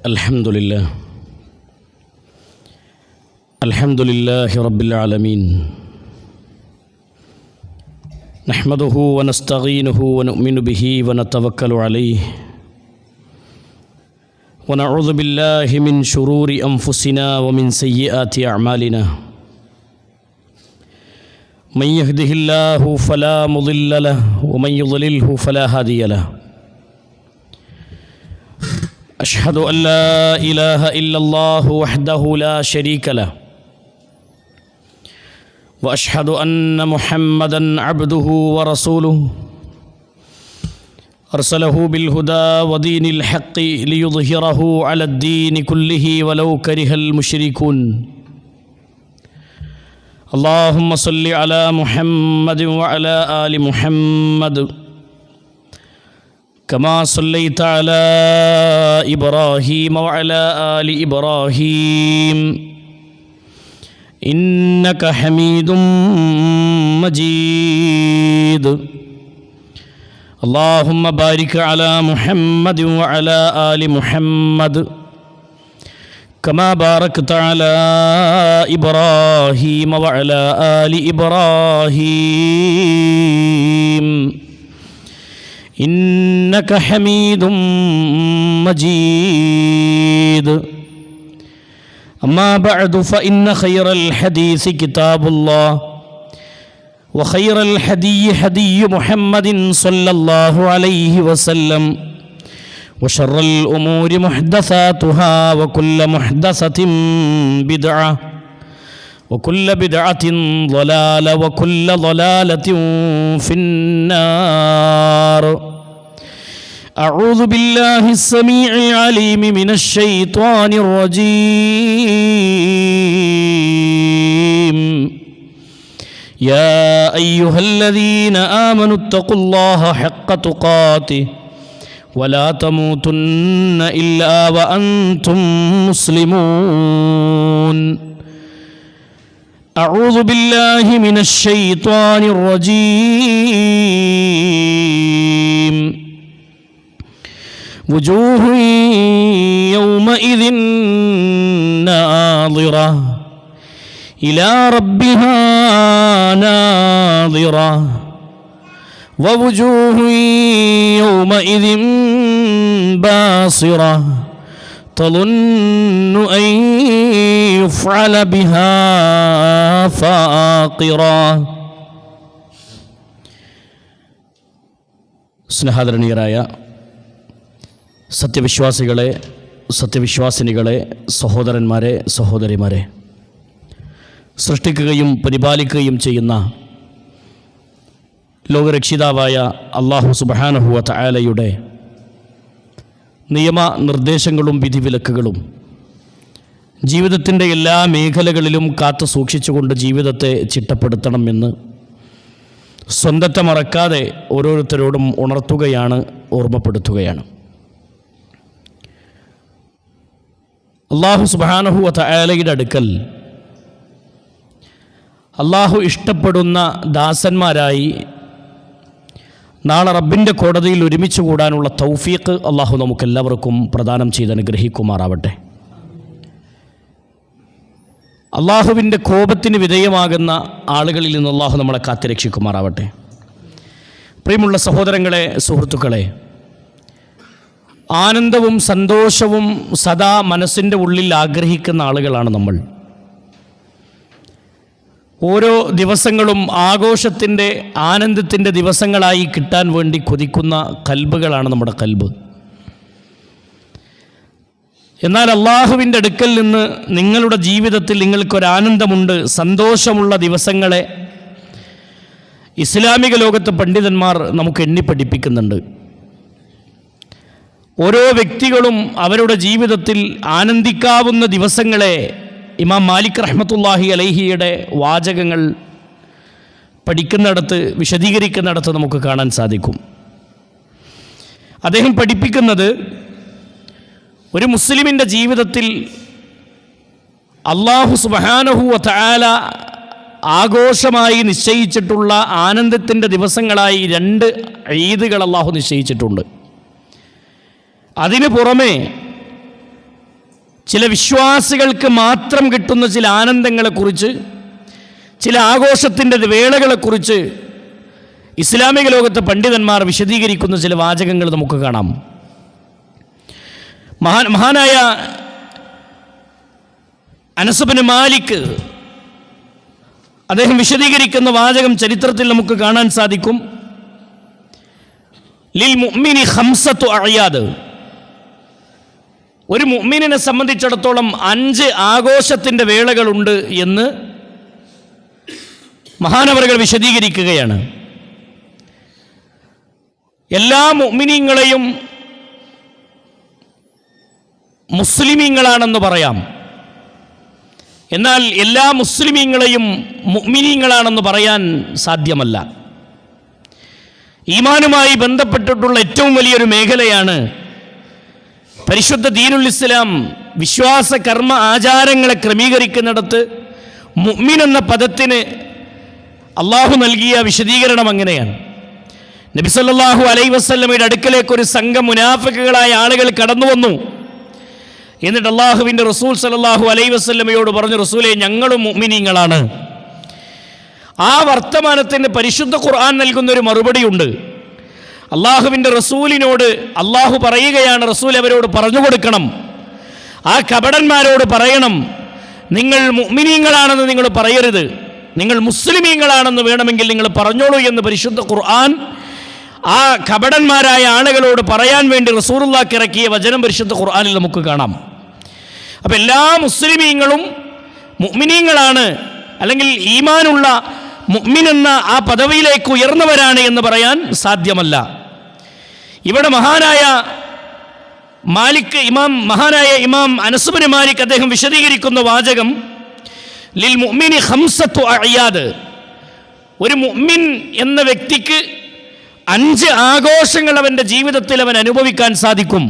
Alhamdulillah Rabbil Alameen. Nahmaduhu wa nasta'inuhu wa nu'minu bihi wa natawakkalu alayhi. Wa na'udhu billahi min shururi anfusina wa min sayyiati a'malina. Man yahdihillahu fala mudilla lahu wa man yudlilhu fala hadiya lahu. أشهد أن لا إله إلا الله وحده لا شريك له وأشهد أن محمدًا عبده ورسوله أرسله بالهدى ودين الحق ليظهره على الدين كله ولو كره المشركون اللهم صل على محمد وعلى آل محمد كما صليت على إبراهيم وعلى آل إبراهيم إنك حميد مجيد اللهم بارك على محمد وعلى آل محمد كما باركت على إبراهيم وعلى آل إبراهيم إنك حميد مجيد أما بعد فإن خير الحديث كتاب الله وخير الهدي هدي محمد صلى الله عليه وسلم وشر الأمور محدثاتها وكل محدثة بدعة وكل بدعة ضلالة وكل ضلالة في النار أعوذ بالله السميع العليم من الشيطان الرجيم يا أيها الذين آمنوا اتقوا الله حق تقاته ولا تموتن إلا وأنتم مسلمون أعوذ بالله من الشيطان الرجيم وجوه يومئذ ناظرة إلى ربها ناظرة ووجوه يومئذ باصرة تظن أن يفعل بها فاقرة. സ്നേഹാദരണീയരായ സത്യവിശ്വാസികളെ, സത്യവിശ്വാസിനികളെ, സഹോദരന്മാരെ, സഹോദരിമാരെ, സൃഷ്ടിക്കുകയും പരിപാലിക്കുകയും ചെയ്യുന്ന ലോകരക്ഷിതാവായ അല്ലാഹു സുബ്ഹാനഹു വ തആലയുടെ നിയമനിർദ്ദേശങ്ങളും വിധിവിലക്കുകളും ജീവിതത്തിൻ്റെ എല്ലാ മേഖലകളിലും കാത്തു സൂക്ഷിച്ചുകൊണ്ട് ജീവിതത്തെ ചിട്ടപ്പെടുത്തണമെന്ന് സ്വന്തത്തെ മറക്കാതെ ഓരോരുത്തരോടും ഉണർത്തുകയാണ്, ഓർമ്മപ്പെടുത്തുകയാണ്. അല്ലാഹു സുബ്ഹാനഹു വ തആലയുടെ അടുക്കൽ അല്ലാഹു ഇഷ്ടപ്പെടുന്ന ദാസന്മാരായി നാളെ റബ്ബിൻ്റെ കോടതിയിൽ ഒരുമിച്ച് കൂടാനുള്ള തൗഫീഖ് അല്ലാഹു നമുക്കെല്ലാവർക്കും പ്രദാനം ചെയ്ത് അനുഗ്രഹിക്കുമാറാവട്ടെ. അല്ലാഹുവിൻ്റെ കോപത്തിന് വിധേയമാകുന്ന ആളുകളിൽ നിന്ന് അല്ലാഹു നമ്മളെ കാത്തുരക്ഷിക്കുമാറാവട്ടെ. പ്രിയമുള്ള സഹോദരങ്ങളെ, സുഹൃത്തുക്കളെ, ആനന്ദവും സന്തോഷവും സദാ മനസ്സിൻ്റെ ഉള്ളിൽ ആഗ്രഹിക്കുന്ന ആളുകളാണ് നമ്മൾ. ഓരോ ദിവസങ്ങളും ആഘോഷത്തിൻ്റെ, ആനന്ദത്തിൻ്റെ ദിവസങ്ങളായി കിട്ടാൻ വേണ്ടി കൊതിക്കുന്ന കൽബുകളാണ് നമ്മുടെ കൽബ്. എന്നാൽ അള്ളാഹുവിൻ്റെ അടുക്കൽ നിന്ന് നിങ്ങളുടെ ജീവിതത്തിൽ നിങ്ങൾക്കൊരാനന്ദമുണ്ട്, സന്തോഷമുള്ള ദിവസങ്ങളെ ഇസ്ലാമിക ലോകത്തെ പണ്ഡിതന്മാർ നമുക്ക് എണ്ണി പഠിപ്പിക്കുന്നുണ്ട്. ഓരോ വ്യക്തികളും അവരുടെ ജീവിതത്തിൽ ആനന്ദിക്കാവുന്ന ദിവസങ്ങളെ ഇമാം മാലിക് റഹ്മത്തുള്ളാഹി അലൈഹിയുടെ വാചകങ്ങൾ പഠിക്കുന്നിടത്ത്, വിശദീകരിക്കുന്നിടത്ത് നമുക്ക് കാണാൻ സാധിക്കും. അദ്ദേഹം പഠിപ്പിക്കുന്നത്, ഒരു മുസ്ലിമിൻ്റെ ജീവിതത്തിൽ അല്ലാഹു സുബ്ഹാനഹു വ തആല ആഘോഷമായി നിശ്ചയിച്ചിട്ടുള്ള ആനന്ദത്തിൻ്റെ ദിവസങ്ങളായി 2 ഈദുകൾ അല്ലാഹു നിശ്ചയിച്ചിട്ടുണ്ട്. അതിനു പുറമെ ചില വിശ്വാസികൾക്ക് മാത്രം കിട്ടുന്ന ചില ആനന്ദങ്ങളെക്കുറിച്ച്, ചില ആഘോഷത്തിൻ്റെ വേളകളെക്കുറിച്ച് ഇസ്ലാമിക ലോകത്തെ പണ്ഡിതന്മാർ വിശദീകരിക്കുന്ന ചില വാചകങ്ങൾ നമുക്ക് കാണാം. മഹാനായ അനസ് ഇബ്നു മാലിക് അദ്ദേഹം വിശദീകരിക്കുന്ന വാചകം ചരിത്രത്തിൽ നമുക്ക് കാണാൻ സാധിക്കും. ലിൽ മുഅ്മിനി ഖംസത്തു അഅയാദ്, ഒരു മുഅ്മിനിനെ സംബന്ധിച്ചിടത്തോളം 5 ആഘോഷത്തിൻ്റെ വേളകളുണ്ട് എന്ന് മഹാനവറുകൾ വിശദീകരിക്കുകയാണ്. എല്ലാ മുഅ്മിനീങ്ങളെയും മുസ്ലിമീങ്ങളാണെന്ന് പറയാം, എന്നാൽ എല്ലാ മുസ്ലിമീങ്ങളെയും മുഅ്മിനീങ്ങളാണെന്ന് പറയാൻ സാധ്യമല്ല. ഈമാനുമായി ബന്ധപ്പെട്ടിട്ടുള്ള ഏറ്റവും വലിയൊരു മേഖലയാണ് പരിശുദ്ധ ദീനുൽ ഇസ്ലാം വിശ്വാസ കർമ്മ ആചാരങ്ങളെ ക്രമീകരിക്കുന്നിടത്ത് മുഅ്മിൻ എന്ന പദത്തിന് അള്ളാഹു നൽകിയ വിശദീകരണം അങ്ങനെയാണ്. നബി സല്ലല്ലാഹു അലൈഹി വസല്ലമയുടെ അടുക്കലേക്ക് ഒരു സംഘം മുനാഫിക്കുകളായ ആളുകൾ കടന്നു വന്നു. എന്നിട്ട് അള്ളാഹുവിൻ്റെ റസൂൽ സല്ലല്ലാഹു അലൈഹി വസല്ലമയോട് പറഞ്ഞു, റസൂലേ, ഞങ്ങളും മുഅ്മിനീങ്ങളാണ്. ആ വർത്തമാനത്തിന് പരിശുദ്ധ ഖുർആൻ നൽകുന്നൊരു മറുപടിയുണ്ട്. അള്ളാഹുവിൻ്റെ റസൂലിനോട് അള്ളാഹു പറയുകയാണ്, റസൂൽ അവരോട് പറഞ്ഞു കൊടുക്കണം, ആ കപടന്മാരോട് പറയണം, നിങ്ങൾ മുഅ്മിനീങ്ങളാണെന്ന് നിങ്ങൾ പറയരുത്, നിങ്ങൾ മുസ്ലിമീങ്ങളാണെന്ന് വേണമെങ്കിൽ നിങ്ങൾ പറഞ്ഞോളൂ എന്ന് പരിശുദ്ധ ഖുർആൻ ആ കപടന്മാരായ ആളുകളോട് പറയാൻ വേണ്ടി റസൂലുള്ളാഹിക്ക് ഇറക്കിയ വചനം പരിശുദ്ധ ഖുർആനിൽ നമുക്ക് കാണാം. അപ്പം എല്ലാ മുസ്ലിമീങ്ങളും മുഅ്മിനീങ്ങളാണ്, അല്ലെങ്കിൽ ഈമാനുള്ള മുഅ്മിൻ എന്ന ആ പദവിയിലേക്ക് ഉയർന്നവരാണ് എന്ന് പറയാൻ സാധ്യമല്ല. ഇവിടെ മഹാനായ ഇമാം അനസ് ഇബ്നു മാലിക് അദ്ദേഹം വിശദീകരിക്കുന്ന വാചകം ലിൽ മുഅ്മിനി ഖംസത്തു അഅയാദ്, ഒരു മുഅ്മിൻ എന്ന വ്യക്തിക്ക് 5 ആഘോഷങ്ങൾ അവൻ്റെ ജീവിതത്തിൽ അവൻ അനുഭവിക്കാൻ സാധിക്കും.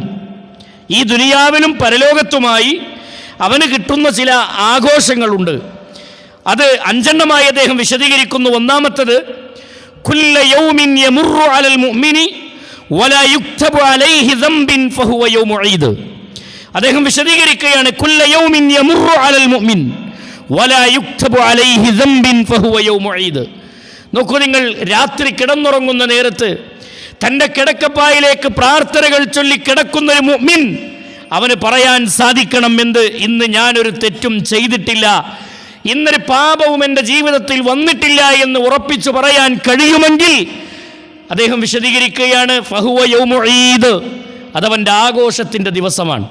ഈ ദുനിയാവിലും പരലോകത്തുമായി അവന് കിട്ടുന്ന ചില ആഘോഷങ്ങളുണ്ട്. അത് 5 അദ്ദേഹം വിശദീകരിക്കുന്നു. ഒന്നാമത്തത്, കുല്ല യൗമിൻ യമുറു അലൽ മുഅ്മിനി വലാ യുക്തബു അലൈഹി ദംബിൻ ഫഹുവ യൗമു ഈദ്. അദ്ദേഹം വിശദീകരിക്കുകയാണ്, കുല്ല യൗമിൻ യമുറു അലൽ മുഅ്മിൻ വലാ യുക്തബു അലൈഹി ദംബിൻ ഫഹുവ യൗമു ഈദ്. നോക്കൂ, നിങ്ങൾ രാത്രി കിടന്നുറങ്ങുന്ന നേരത്ത് തൻ്റെ കിടക്കപ്പായിലേക്ക് പ്രാർത്ഥനകൾ ചൊല്ലി കിടക്കുന്ന ഒരു മുഅ്മിൻ, അവന് പറയാൻ സാധിക്കണം, എന്ത്, ഇന്ന് ഞാനൊരു തെറ്റും ചെയ്തിട്ടില്ല, ഇന്നൊരു പാപവും എൻ്റെ ജീവിതത്തിൽ വന്നിട്ടില്ല എന്ന് ഉറപ്പിച്ചു പറയാൻ കഴിയുമെങ്കിൽ അദ്ദേഹം വിശദീകരിക്കുകയാണ്, ഫഹുവ യൗമു ഈദ്, അതവൻ്റെ ആഘോഷത്തിൻ്റെ ദിവസമാണ്,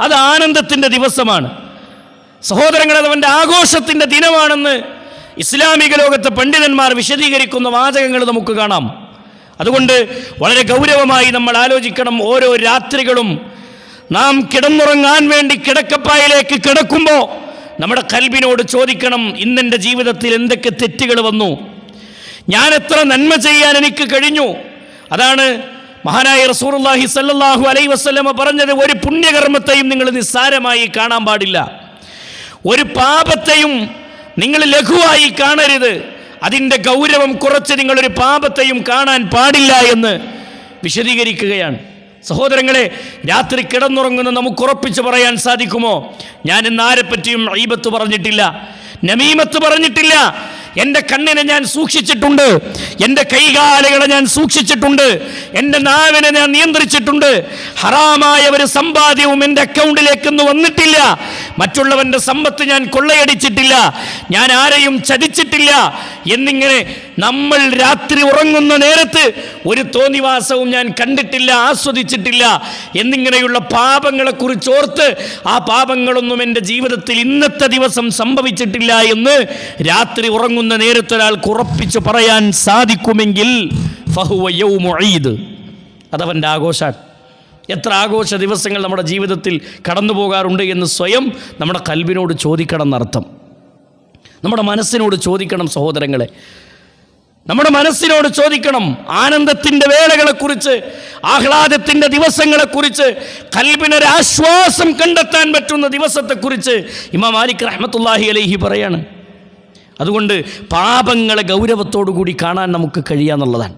അത് ആനന്ദത്തിൻ്റെ ദിവസമാണ്. സഹോദരങ്ങൾ, അതവൻ്റെ ആഘോഷത്തിൻ്റെ ദിനമാണെന്ന് ഇസ്ലാമിക ലോകത്തെ പണ്ഡിതന്മാർ വിശദീകരിക്കുന്ന വാചകങ്ങൾ നമുക്ക് കാണാം. അതുകൊണ്ട് വളരെ ഗൗരവമായി നമ്മൾ ആലോചിക്കണം. ഓരോ രാത്രികളും നാം കിടന്നുറങ്ങാൻ വേണ്ടി കിടക്കപ്പായിലേക്ക് കിടക്കുമ്പോൾ നമ്മുടെ ഖൽബിനോട് ചോദിക്കണം, ഇന്നെൻ്റെ ജീവിതത്തിൽ എന്തൊക്കെ തെറ്റുകൾ വന്നു, ഞാൻ എത്ര നന്മ ചെയ്യാൻ എനിക്ക് കഴിഞ്ഞു. അതാണ് മഹാനായ റസൂലുള്ളാഹി സ്വല്ലല്ലാഹു അലൈഹി വസല്ലമ പറഞ്ഞത്, ഒരു പുണ്യകർമ്മത്തെയും നിങ്ങൾ നിസ്സാരമായി കാണാൻ പാടില്ല, ഒരു പാപത്തെയും നിങ്ങൾ ലഘുവായി കാണരുത്, അതിൻ്റെ ഗൗരവം കുറച്ച് നിങ്ങളൊരു പാപത്തെയും കാണാൻ പാടില്ല എന്ന് വിശദീകരിക്കുകയാണ്. സഹോദരങ്ങളെ, രാത്രി കിടന്നുറങ്ങുന്ന നമുക്ക് ഉറപ്പിച്ച് പറയാൻ സാധിക്കുമോ, ഞാൻ ഇന്ന് ആരെപ്പറ്റിയും ഗീബത്ത് പറഞ്ഞിട്ടില്ല, നമീമത്ത് പറഞ്ഞിട്ടില്ല, എൻ്റെ കണ്ണിനെ ഞാൻ സൂക്ഷിച്ചിട്ടുണ്ട്, എൻ്റെ കൈകാലുകളെ ഞാൻ സൂക്ഷിച്ചിട്ടുണ്ട്, എൻ്റെ നാവിനെ ഞാൻ നിയന്ത്രിച്ചിട്ടുണ്ട്, ഹറാമായ ഒരു സമ്പാദ്യവും എൻ്റെ അക്കൗണ്ടിലേക്കൊന്നും വന്നിട്ടില്ല, മറ്റുള്ളവൻ്റെ സമ്പത്ത് ഞാൻ കൊള്ളയടിച്ചിട്ടില്ല, ഞാൻ ആരെയും ചതിച്ചിട്ടില്ല എന്നിങ്ങനെ നമ്മൾ രാത്രി ഉറങ്ങുന്ന നേരത്ത് ഒരു തോന്നിവാസവും ഞാൻ കണ്ടിട്ടില്ല, ആസ്വദിച്ചിട്ടില്ല എന്നിങ്ങനെയുള്ള പാപങ്ങളെക്കുറിച്ച് ഓർത്ത് ആ പാപങ്ങളൊന്നും എൻ്റെ ജീവിതത്തിൽ ഇന്നത്തെ ദിവസം സംഭവിച്ചിട്ടില്ല എന്ന് രാത്രി ഉറങ്ങുന്ന നേരത്തെ ഒരാൾക്ക് ഉറപ്പിച്ച് പറയാൻ സാധിക്കുമെങ്കിൽ ഫഹുവ യൗമു ഈദ്, അതവൻ്റെ ആഘോഷാണ്. എത്ര ആഘോഷ ദിവസങ്ങൾ നമ്മുടെ ജീവിതത്തിൽ കടന്നു പോകാറുണ്ട് എന്ന് സ്വയം നമ്മുടെ ഖൽബിനോട് ചോദിക്കണം എന്നർത്ഥം. നമ്മുടെ മനസ്സിനോട് ചോദിക്കണം സഹോദരങ്ങളെ, നമ്മുടെ മനസ്സിനോട് ചോദിക്കണം. ആനന്ദത്തിൻ്റെ വേളകളെക്കുറിച്ച്, ആഹ്ലാദത്തിൻ്റെ ദിവസങ്ങളെക്കുറിച്ച്, ഖൽബിനൊരാശ്വാസം കണ്ടെത്താൻ പറ്റുന്ന ദിവസത്തെക്കുറിച്ച് ഇമാം മാലിക് റഹ്മത്തുള്ളാഹി അലൈഹി പറയാണ്. അതുകൊണ്ട് പാപങ്ങളെ ഗൗരവത്തോടു കൂടി കാണാൻ നമുക്ക് കഴിയാന്നുള്ളതാണ്.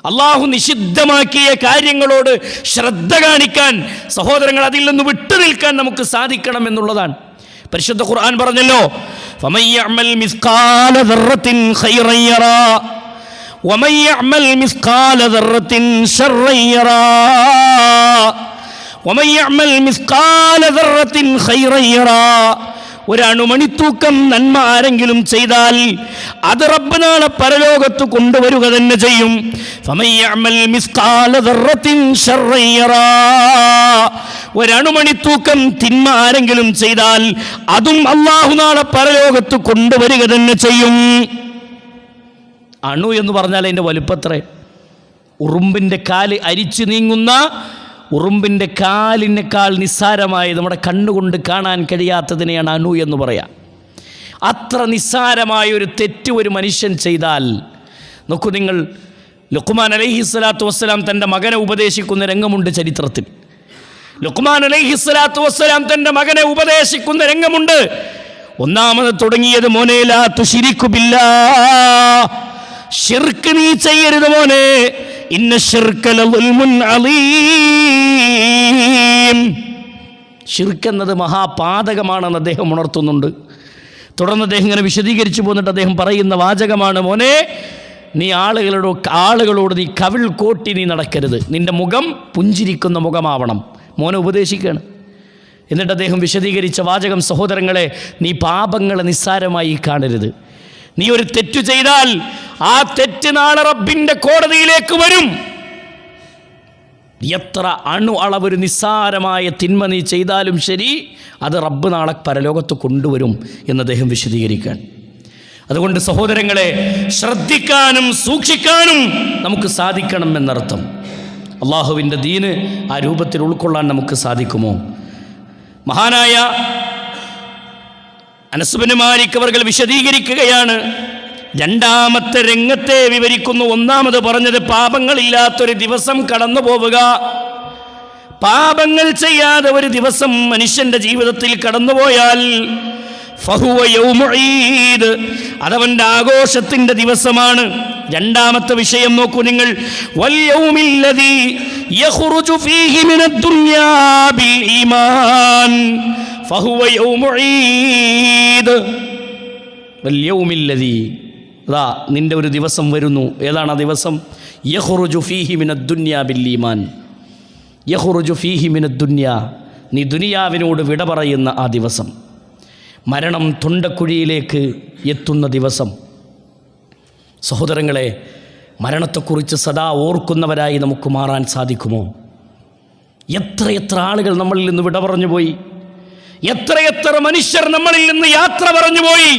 അള്ളാഹു നിഷിദ്ധമാക്കിയ കാര്യങ്ങളോട് ശ്രദ്ധ കാണിക്കാൻ, സഹോദരങ്ങൾ, അതിൽ നിന്ന് വിട്ടു നിൽക്കാൻ നമുക്ക് സാധിക്കണം എന്നുള്ളതാണ്. പരിശുദ്ധ ഖുർആൻ പറഞ്ഞല്ലോ, ഫമൻ യഅമൽ മിസ്ഖാല ദർറത്തിൻ ഖൈറൻ യറാ വമൻ യഅമൽ മിസ്ഖാല ദർറത്തിൻ ശർറൻ യറാ വമൻ യഅമൽ മിസ്ഖാല ദർറത്തിൻ ഖൈറൻ യറാ. ഒരണുമണിത്തൂക്കം നന്മ ആരെങ്കിലും ചെയ്താൽ അത് റബ്ബ് നാളെ പരലോകത്ത് കൊണ്ടുവരിക തന്നെ ചെയ്യും. ഫമൻ യഅമൽ മിസ്ഖാല ദർറത്തിൻ ശർറൻ യറാ. ഒരണുമണിത്തൂക്കം തിന്മ ആരെങ്കിലും ചെയ്താൽ അതും അല്ലാഹു നാളെ പരലോകത്ത് കൊണ്ടുവരിക തന്നെ ചെയ്യും. അണു എന്ന് പറഞ്ഞാൽ അതിൻ്റെ വലുപ്പത്രേ. ഉറുമ്പിൻ്റെ കാല് അരിച്ചു നീങ്ങുന്ന ഉറുമ്പിൻ്റെ കാലിനേക്കാൾ നിസ്സാരമായി നമ്മുടെ കണ്ണുകൊണ്ട് കാണാൻ കഴിയാത്തതിനെയാണ് അണു എന്ന് പറയാം. അത്ര നിസ്സാരമായ ഒരു തെറ്റ് ഒരു മനുഷ്യൻ ചെയ്താൽ, നോക്കൂ നിങ്ങൾ, ലുഖ്മാൻ അലൈഹിസ്സലാത്തു വസ്സലാം തൻ്റെ മകനെ ഉപദേശിക്കുന്ന രംഗമുണ്ട് ചരിത്രത്തിൽ. ലുഖ്മാൻ അലൈഹിസ്സലാത്തു വസ്സലാം തൻ്റെ മകനെ ഉപദേശിക്കുന്ന രംഗമുണ്ട്. ഒന്നാമത് തുടങ്ങിയത്, മോനെ ലാ തുശ്രികു ബില്ലാഹ്, ശിർക്ക് നീ ചെയ്യരുത് മോനെ, ഇന്ന ശിർക ലളുൽമുൻ അളീം. ശിർക്ക് എന്നത് മഹാപാതകമാണെന്ന് അദ്ദേഹം ഉണർത്തുന്നുണ്ട്. തുടർന്ന് അദ്ദേഹം ഇങ്ങനെ വിശദീകരിച്ചു പോന്നിട്ട് അദ്ദേഹം പറയുന്ന വാചകമാണ്, മോനെ നീ ആളുകളോട് നീ കവിൾ കോട്ടി നീ നടക്കരുത്, നിന്റെ മുഖം പുഞ്ചിരിക്കുന്ന മുഖമാവണം. മോനെ ഉപദേശിക്കുകയാണ്. എന്നിട്ട് അദ്ദേഹം വിശദീകരിച്ച വാചകം, സഹോദരങ്ങളെ, നീ പാപങ്ങളെ നിസ്സാരമായി കാണരുത്. നീ ഒരു തെറ്റു ചെയ്താൽ ആ തെറ്റ് നാളെ റബ്ബിൻ്റെ കോടതിയിലേക്ക് വരും. എത്ര അണു അളവൊരു നിസ്സാരമായ തിന്മ നീ ചെയ്താലും ശരി, അത് റബ്ബ് നാളെ പരലോകത്ത് കൊണ്ടുവരും എന്ന് അദ്ദേഹം വിശദീകരിക്കാൻ. അതുകൊണ്ട് സഹോദരങ്ങളെ, ശ്രദ്ധിക്കാനും സൂക്ഷിക്കാനും നമുക്ക് സാധിക്കണം എന്നർത്ഥം. അള്ളാഹുവിൻ്റെ ദീന് ആ രൂപത്തിൽ ഉൾക്കൊള്ളാൻ നമുക്ക് സാധിക്കുമോ? മഹാനായ അനസ് ബിൻ മാലിക് അവർ വിശദീകരിക്കുകയാണ്. രണ്ടാമത്തെ രംഗത്തെ വിവരിക്കുന്നു. ഒന്നാമത് പറഞ്ഞത് പാപങ്ങളില്ലാത്തൊരു ദിവസം കടന്നു പോവുക. പാപങ്ങൾ ചെയ്യാതെ ഒരു ദിവസം മനുഷ്യൻ്റെ ജീവിതത്തിൽ കടന്നുപോയാൽ ഫഹുവ യൗമു ഈദ്, അതവൻ്റെ ആഘോഷത്തിൻ്റെ ദിവസമാണ്. രണ്ടാമത്തെ വിഷയം നോക്കൂ നിങ്ങൾ, വൽ യൗമില്ലദീ യഖ്റുജു ഫീഹി മിനദ് ദുനിയാ ബിൽ ഈമാൻ ഫഹുവ യൗമു ഈദ്. വൽ യൗമില്ലദീ, അതാ നിൻ്റെ ഒരു ദിവസം വരുന്നു. ഏതാണ് ആ ദിവസം? യഖ്റുജു ഫീഹി മിനദ് ദുനിയാ ബിൽ ഈമാൻ. യഖ്റുജു ഫീഹി മിനദ് ദുനിയാ, നീ ദുനിയാവിനോട് വിട പറയുന്ന ആ ദിവസം, മരണം തൊണ്ടക്കുഴിയിലേക്ക് എത്തുന്ന ദിവസം. സഹോദരങ്ങളെ, മരണത്തെക്കുറിച്ച് സദാ ഓർക്കുന്നവരായി നമുക്ക് മാറാൻ സാധിക്കുമോ? എത്രയെത്ര ആളുകൾ നമ്മളിൽ നിന്ന് വിട പറഞ്ഞു പോയി, എത്രയെത്ര മനുഷ്യർ നമ്മളിൽ നിന്ന് യാത്ര പറഞ്ഞു പോയി.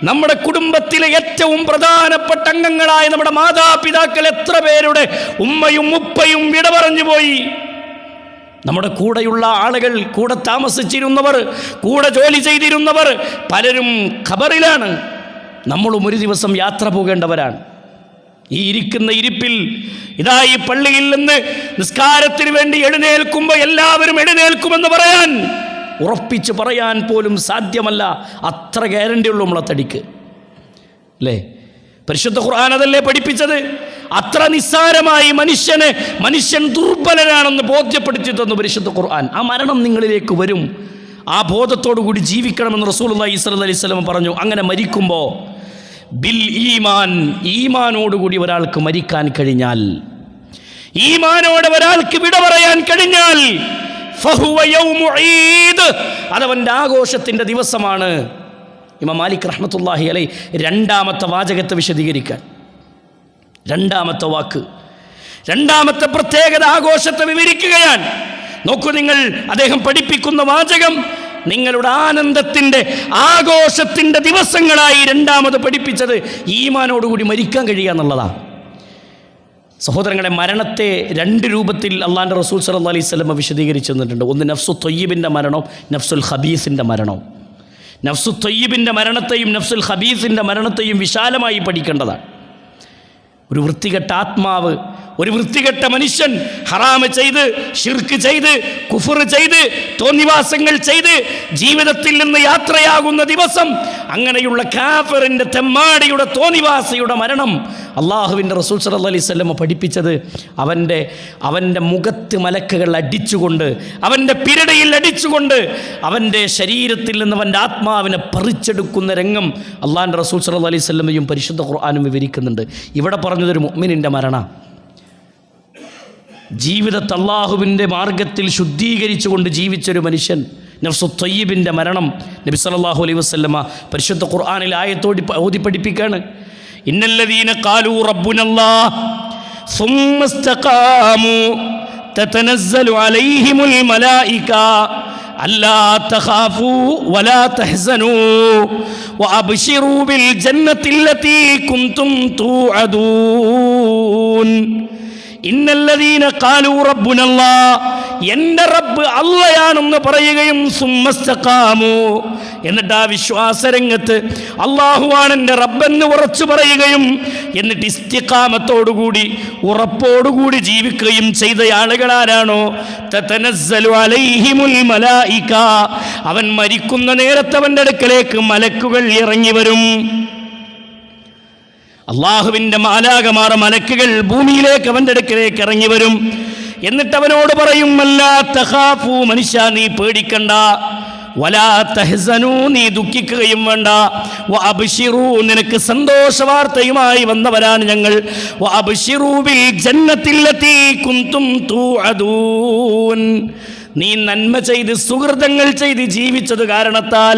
നമ്മുടെ കുടുംബത്തിലെ ഏറ്റവും പ്രധാനപ്പെട്ട അംഗങ്ങളായ നമ്മുടെ മാതാപിതാക്കൾ എത്ര പേരുടെ ഉമ്മയും ഉപ്പയും വിട പറഞ്ഞു പോയി. നമ്മുടെ കൂടെയുള്ള ആളുകൾ, കൂടെ താമസിച്ചിരുന്നവർ, കൂടെ ജോലി ചെയ്തിരുന്നവർ പലരും ഖബറിലാണ്. നമ്മളും ഒരു ദിവസം യാത്ര പോകേണ്ടവരാണ്. ഈ ഇരിക്കുന്ന ഇരിപ്പിൽ, ഇതാ ഈ പള്ളിയിൽ നിന്ന് നിസ്കാരത്തിന് വേണ്ടി എഴുന്നേൽക്കുമ്പോൾ എല്ലാവരും എഴുന്നേൽക്കുമെന്ന് പറയാൻ, ഉറപ്പിച്ച് പറയാൻ പോലും സാധ്യമല്ല. അത്ര ഗ്യാരണ്ടിയുള്ളൂ നമ്മളെ തടിക്ക്, അല്ലേ? പരിശുദ്ധ ഖുർആൻ അതല്ലേ പഠിപ്പിച്ചത്? അത്ര നിസ്സാരമായി മനുഷ്യൻ ദുർബലനാണെന്ന് ബോധ്യപ്പെടുത്തി തന്നു പരിശുദ്ധ ഖുർആൻ. ആ മരണം നിങ്ങളിലേക്ക് വരും. ആ ബോധത്തോടു കൂടി ജീവിക്കണമെന്ന് റസൂലുള്ളാഹി സ്വല്ലല്ലാഹി അലൈഹി വസല്ലം പറഞ്ഞു. അങ്ങനെ മരിക്കുമ്പോൾ ബിൽ ഈമാൻ, ഈമാനോടുകൂടി ഒരാൾക്ക് മരിക്കാൻ കഴിഞ്ഞാൽ, ഈമാനോടെ ഒരാൾക്ക് വിട പറയാൻ കഴിഞ്ഞാൽ ഫഹുവ യൗമു ഈദ്, അതവൻ്റെ ആഘോഷത്തിൻ്റെ ദിവസമാണ്. ഇമാം മാലിക് റഹ്മത്തുള്ളാഹി അലൈഹി രണ്ടാമത്തെ വാചകത്തെ വിശദീകരിക്കാൻ, രണ്ടാമത്തെ വാക്ക്, രണ്ടാമത്തെ പ്രത്യേകത ആഘോഷത്തെ വിവരിക്കുകയാണ്. നോക്കൂ നിങ്ങൾ, അദ്ദേഹം പഠിപ്പിക്കുന്ന വാചകം നിങ്ങളുടെ ആനന്ദത്തിൻ്റെ ആഘോഷത്തിൻ്റെ ദിവസങ്ങളായി രണ്ടാമത് പഠിപ്പിച്ചത് ഈമാനോടുകൂടി മരിക്കാൻ കഴിയുക എന്നുള്ളതാണ്. സഹോദരങ്ങളെ, മരണത്തെ രണ്ട് രൂപത്തിൽ അള്ളാൻ്റെ റസൂൽ സല്ലല്ലാഹു അലൈഹി വസല്ലം വിശദീകരിച്ചു തന്നിട്ടുണ്ട്. ഒന്ന് നഫ്സു ത്വയ്യിബിൻ്റെ മരണവും നഫ്സുൽ ഖബീസിൻ്റെ മരണവും. നഫ്സു ത്വയ്യിബിൻ്റെ മരണത്തെയും നഫ്സുൽ ഖബീസിൻ്റെ മരണത്തെയും വിശാലമായി പഠിക്കേണ്ടതാണ്. ഒരു വൃത്തികെട്ട ആത്മാവ് ഒരു വൃത്തികെട്ട മനുഷ്യൻ ഹറാമ് ചെയ്ത്, ശിർക്ക് ചെയ്ത്, കുഫർ ചെയ്ത്, തോന്നിവാസങ്ങൾ ചെയ്ത് ജീവിതത്തിൽ നിന്ന് യാത്രയാകുന്ന ദിവസം, അങ്ങനെയുള്ള കാഫിറിന്റെ തെമ്മാടിയുടെ തോന്നിവാസിയുടെ മരണം അള്ളാഹുവിൻ്റെ റസൂൽ സല്ലല്ലാഹു അലൈഹി വസല്ലം പഠിപ്പിച്ചത് അവൻ്റെ മുഖത്ത് മലക്കുകൾ അടിച്ചുകൊണ്ട്, അവൻ്റെ പിരടയിൽ അടിച്ചുകൊണ്ട് അവൻ്റെ ശരീരത്തിൽ നിന്ന് അവൻ്റെ ആത്മാവിനെ പറിച്ചെടുക്കുന്ന രംഗം അള്ളാഹിൻ്റെ റസൂൽ സല്ലല്ലാഹു അലൈഹി വസല്ലമയും പരിശുദ്ധ ഖുർആനും വിവരിക്കുന്നുണ്ട്. ഇവിടെ പറഞ്ഞതൊരു മുഅ്മിനിൻ്റെ മരണ ജീവിതത്തെ അള്ളാഹുവിൻ്റെ മാർഗത്തിൽ ശുദ്ധീകരിച്ചുകൊണ്ട് ജീവിച്ചൊരു മനുഷ്യൻ, നഫ്സു ത്വയ്യിബിൻ്റെ മരണം നബി സല്ലല്ലാഹു അലൈഹി വസല്ലമ പരിശുദ്ധ ഖുർആനിൽ ആയത്തോടി ഓതി പഠിപ്പിക്കുകയാണ്. ഇന്നല്ലദീന ഖാലൂ റബ്ബുനല്ലാഹ് സുമ്മ ഇസ്തഖാമു തതനസ്സലു അലൈഹിമുൽ മലായിക അല്ലാ തഖാഫൂ വലാ തഹ്സനൂ വഅബ്ശിറൂ ബിൽ ജന്നത്തില്ലതീ കുൻതും തൂഅദൂൻ. ഇന്നല്ലദീന ഖാലൂ റബ്ബുനല്ലാഹ്, എൻ്റെ റബ്ബ് അള്ളയാണെന്ന് പറയുകയും സുമ്മസ്തഖാമു, എന്നിട്ട് ആ വിശ്വാസരംഗത്ത് അള്ളാഹുവാണ് എൻ്റെ റബ്ബെന്ന് ഉറച്ചു പറയുകയും എന്നിട്ട് ഇസ്തിഖാമത്തോടുകൂടി ഉറപ്പോടുകൂടി ജീവിക്കുകയും ചെയ്ത ആളുകളാരാണോ തതനസ്സലു അലൈഹിമുൽ മലായിക, അവൻ മരിക്കുന്ന നേരത്ത് അവൻ്റെ അടുക്കലേക്ക് മലക്കുകൾ ഇറങ്ങി വരും. അള്ളാഹുവിൻ്റെ മാലാകമാർ മലക്കുകൾ ഭൂമിയിലേക്ക് അവൻ്റെ അടുക്കലേക്ക് ഇറങ്ങി വരും. എന്നിട്ട് അവനോട് പറയും, അല്ലാ തഖാഫൂ, മനുഷ്യ നീ പേടിക്കണ്ട, വലാ തഹ്സനൂ, നീ ദുഃഖിക്കുകയും വേണ്ട, വഅബ്ശിറൂ, നിനക്ക് സന്തോഷ വാർത്തയുമായി വന്നവരാണ് ഞങ്ങൾ, വഅബ്ശിറൂ ബിൽ ജന്നത്തില്ലതീ കുൻതും തൂഅദൂൻ, നീ നന്മ ചെയ്ത് സുഹൃതങ്ങൾ ചെയ്ത് ജീവിച്ചത് കാരണത്താൽ